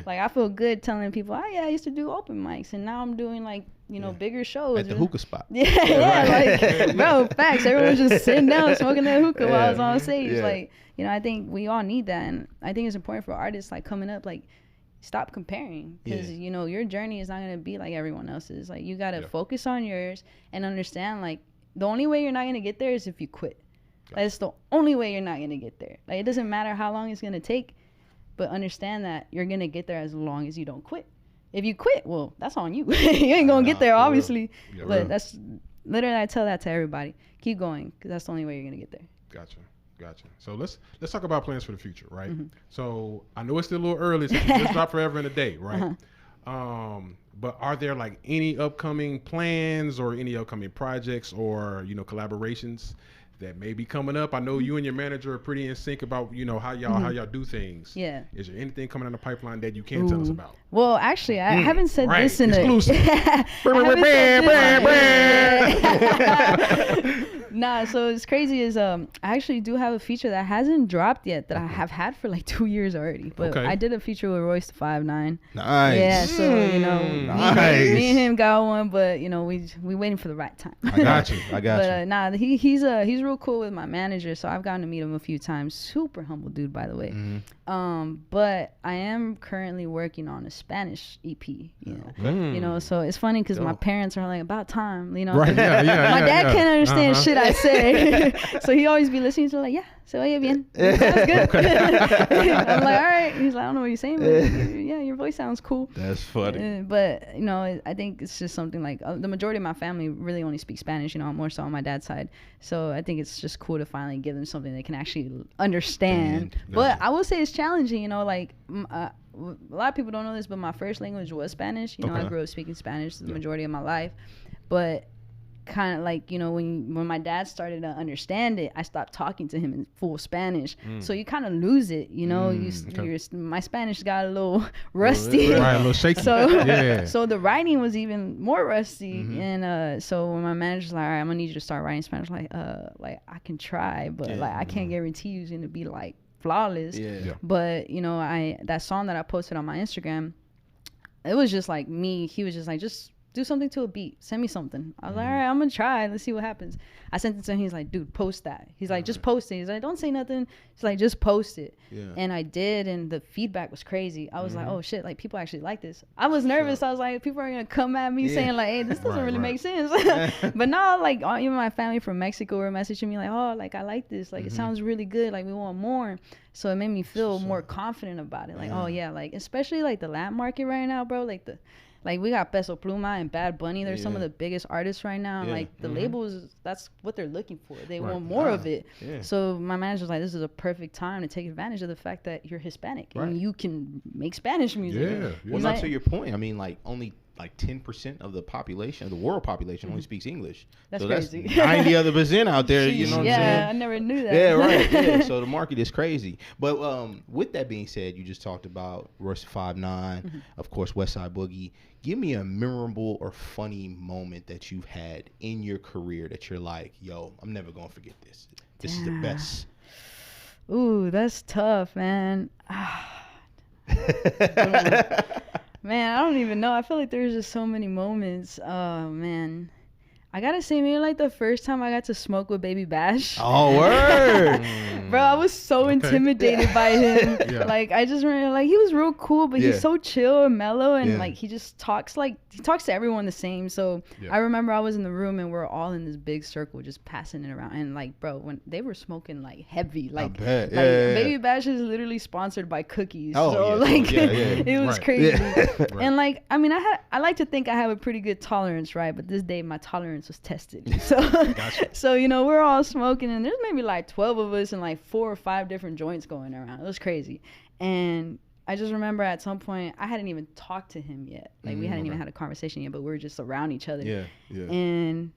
Speaker 3: Like I feel good telling people, oh yeah, I used to do open mics and now I'm doing like, you know, bigger shows
Speaker 2: at the hookah spot.
Speaker 3: Like bro, facts. Everyone was just sitting down smoking their hookah while I was on stage. Like, you know, I think we all need that, and I think it's important for artists like coming up, like, stop comparing because you know your journey is not gonna be like everyone else's. Like, you gotta focus on yours and understand like the only way you're not gonna get there is if you quit. Like, it's the only way you're not gonna get there. Like, it doesn't matter how long it's gonna take, but understand that you're gonna get there as long as you don't quit. If you quit, well, that's on you. You ain't gonna get there, obviously. But that's literally, I tell that to everybody. Keep going, because that's the only way you're gonna get there.
Speaker 1: Gotcha. So let's talk about plans for the future, right? So I know it's still a little early, since you just dropped Forever in a Day, right? But are there like any upcoming plans or any upcoming projects or, you know, collaborations that may be coming up? I know you and your manager are pretty in sync about, you know, how y'all do things. Is there anything coming down the pipeline that you can tell us about?
Speaker 3: Well, actually, I haven't said this in
Speaker 1: exclusive.
Speaker 3: Nah, so it's crazy is I actually do have a feature that hasn't dropped yet that I have had for like 2 years already. But I did a feature with Royce the 5'9".
Speaker 2: Nice.
Speaker 3: Yeah, so you know, me and him got one, but you know, we waiting for the right time.
Speaker 2: I got you.
Speaker 3: But nah, he's real cool with my manager, so I've gotten to meet him a few times. Super humble dude, by the way. But I am currently working on a Spanish EP. You know, so it's funny because my parents are like, about time. You know, my dad can't understand shit I say, so he always be listening to like, yeah, se oye bien. That's good. I'm like, all right. He's like, I don't know what you're saying, but yeah, your voice sounds cool.
Speaker 2: That's funny.
Speaker 3: But you know, I think it's just something like the majority of my family really only speaks Spanish. You know, more so on my dad's side. So I think it's just cool to finally give them something they can actually understand. But I will say it's challenging. You know, like a lot of people don't know this, but my first language was Spanish. You know, I grew up speaking Spanish the majority of my life, but kind of like, you know, when my dad started to understand it, I stopped talking to him in full Spanish. So you kind of lose it, you know. My Spanish got a little rusty,
Speaker 1: a little shaky.
Speaker 3: So the writing was even more rusty. And so when my manager's like, all right, I'm gonna need you to start writing Spanish, like I can try, but like I can't guarantee you it's gonna be like flawless. But you know, that song that I posted on my Instagram, it was just like me. He was just like, just do something to a beat, send me something. I was like, all right, I'm gonna try, let's see what happens. I sent it to him. He's like, dude, post that. He's like, just post it. He's like, don't say nothing. He's like, just post it. And I did, and the feedback was crazy. I was like, oh shit, like people actually like this. I was nervous. I was like, people are gonna come at me saying like, hey, this doesn't really make sense. But now, like, even my family from Mexico were messaging me like, oh, like I like this, like it sounds really good, like we want more. So it made me feel more confident about it. Like, oh yeah, like especially like the Latin market right now, bro. Like we got Peso Pluma and Bad Bunny. They're some of the biggest artists right now. Like the labels, that's what they're looking for. They want more of it. So my manager's like, this is a perfect time to take advantage of the fact that you're Hispanic and you can make Spanish music.
Speaker 2: Well, not to your point. I mean, like only like 10% of the population, of the world population, only speaks English.
Speaker 3: That's
Speaker 2: so
Speaker 3: crazy.
Speaker 2: That's 90% out there. You know what I'm saying?
Speaker 3: Yeah, I never knew that.
Speaker 2: Yeah, right. Yeah. So the market is crazy. But with that being said, you just talked about Royce 5'9", of course, Westside Boogie. Give me a memorable or funny moment that you've had in your career that you're like, yo, I'm never gonna forget this. This is the best.
Speaker 3: Ooh, that's tough, man. Man, I don't even know. I feel like there's just so many moments. Oh, man. I gotta say, maybe like the first time I got to smoke with Baby Bash.
Speaker 2: Oh, word.
Speaker 3: Bro, I was so intimidated by him.
Speaker 1: Yeah.
Speaker 3: Like, I just remember, like, he was real cool, but he's so chill and mellow, and like, he just talks to everyone the same. So I remember I was in the room and we're all in this big circle just passing it around. And like, bro, when they were smoking like heavy, like, Baby Bash is literally sponsored by cookies.
Speaker 2: Oh,
Speaker 3: so like, it was crazy. Right. And like, I mean, I like to think I have a pretty good tolerance, right? But this day my tolerance was tested. So, so you know, we're all smoking, and there's maybe like 12 of us and like 4 or 5 different joints going around. It was crazy. And I just remember at some point I hadn't even talked to him yet. Like we hadn't even had a conversation yet, but we were just around each other. And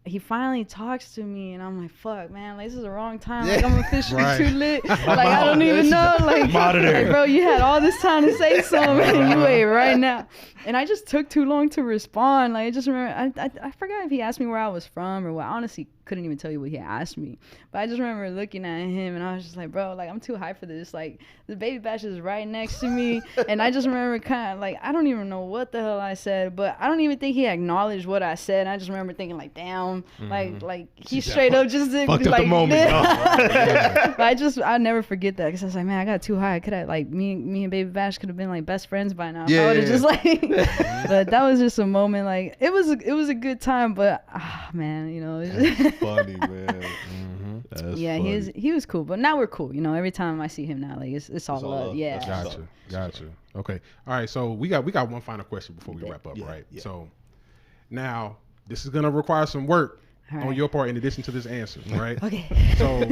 Speaker 3: he finally talks to me, and I'm like, fuck, man, like, this is the wrong time. Like, I'm officially too lit. Like, I don't even know. Like, bro, you had all this time to say something, and you wait right now. And I just took too long to respond. Like, I just remember, I forgot if he asked me where I was from or what. I honestly couldn't even tell you what he asked me. But I just remember looking at him, and I was just like, bro, like, I'm too high for this. Like, the Baby Bash is right next to me. And I just remember kind of, like, I don't even know what the hell I said, but I don't even think he acknowledged what I said. And I just remember thinking, like, damn, like he straight up just did,
Speaker 2: fucked
Speaker 3: like,
Speaker 2: up the moment.
Speaker 3: But I never forget that, because I was like, man, I got too high. Could I, like, me and Baby Bash could have been like best friends by now. I would have just like, but that was just a moment. Like, it was a good time, but man, you know,
Speaker 2: that's funny, man. That's
Speaker 3: funny. he was cool, but now we're cool. You know, every time I see him now, like it's all love. Yeah.
Speaker 1: Gotcha. Okay. All right. So we got one final question before we wrap up, right? Yeah. So now this is gonna require some work on your part in addition to this answer, right?
Speaker 3: Okay.
Speaker 1: So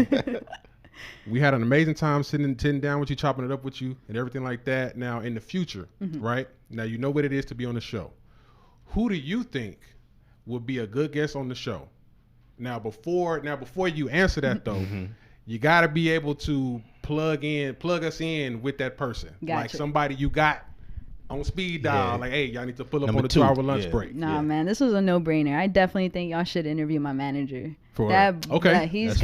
Speaker 1: we had an amazing time sitting down with you, chopping it up with you, and everything like that. Now in the future, right? Now you know what it is to be on the show. Who do you think would be a good guest on the show? Now before you answer that though, you got to be able to plug us in with that person. Like somebody you got on speed dial, like, hey, y'all need to pull up on the 2-hour lunch break.
Speaker 3: Nah, man, this was a no-brainer. I definitely think y'all should interview my manager. He's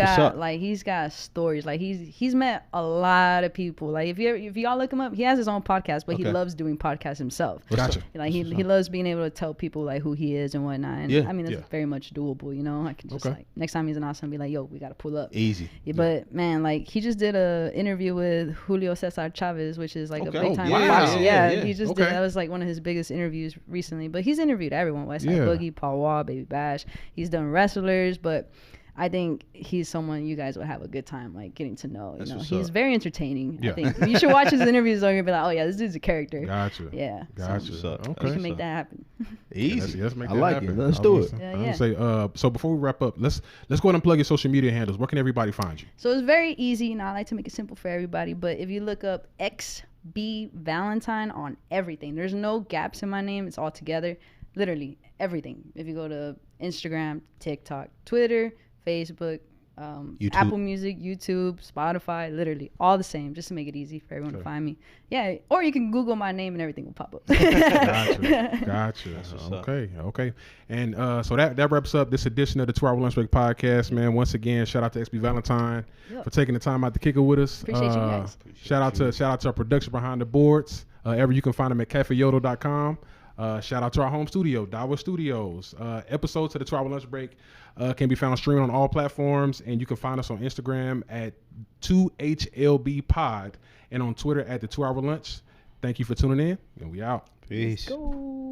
Speaker 3: got stories. Like he's met a lot of people. Like if y'all look him up, he has his own podcast, but he loves doing podcasts himself.
Speaker 1: Gotcha.
Speaker 3: Like he loves being able to tell people like who he is and whatnot. And I mean, that's very much doable. You know, I can just like next time he's in Austin, be like, yo, we gotta pull up.
Speaker 2: Easy.
Speaker 3: Yeah, but man, like he just did a interview with Julio Cesar Chavez, which is like a big time boxer. He just did. That was like one of his biggest interviews recently. But he's interviewed everyone: Westside Boogie, Paul Wall, Baby Bash. He's done wrestlers, but I think he's someone you guys would have a good time like getting to know. You know, he's very entertaining. I think you should watch his interviews. Though you'll be like, oh yeah, this dude's a character.
Speaker 1: Gotcha.
Speaker 3: Yeah.
Speaker 1: Gotcha.
Speaker 3: So we can make that happen.
Speaker 2: Easy.
Speaker 1: Let's make that
Speaker 2: I like
Speaker 1: happen.
Speaker 2: it. Let's do it.
Speaker 1: Say, so before we wrap up, let's go ahead and plug your social media handles. Where can everybody find you?
Speaker 3: So it's very easy, and I like to make it simple for everybody. But if you look up XB Valentine on everything, there's no gaps in my name. It's all together, literally everything. If you go to Instagram, TikTok, Twitter, Facebook, Apple Music, YouTube, Spotify, literally all the same, just to make it easy for everyone to find me. Yeah, or you can Google my name and everything will pop up.
Speaker 1: Gotcha. Okay. And so that wraps up this edition of the 2-Hour Lunch Break podcast, man. Once again, shout out to XB Valentine for taking the time out to kick it with us.
Speaker 3: Appreciate you guys.
Speaker 1: Shout out to our production behind the boards. You can find them at cafeyodo.com. Shout out to our home studio, Dawa Studios. Episodes of the 2-Hour Lunch Break can be found streaming on all platforms, and you can find us on Instagram at 2HLB Pod and on Twitter at the 2-Hour Lunch. Thank you for tuning in, and we out.
Speaker 2: Peace.
Speaker 3: Let's go.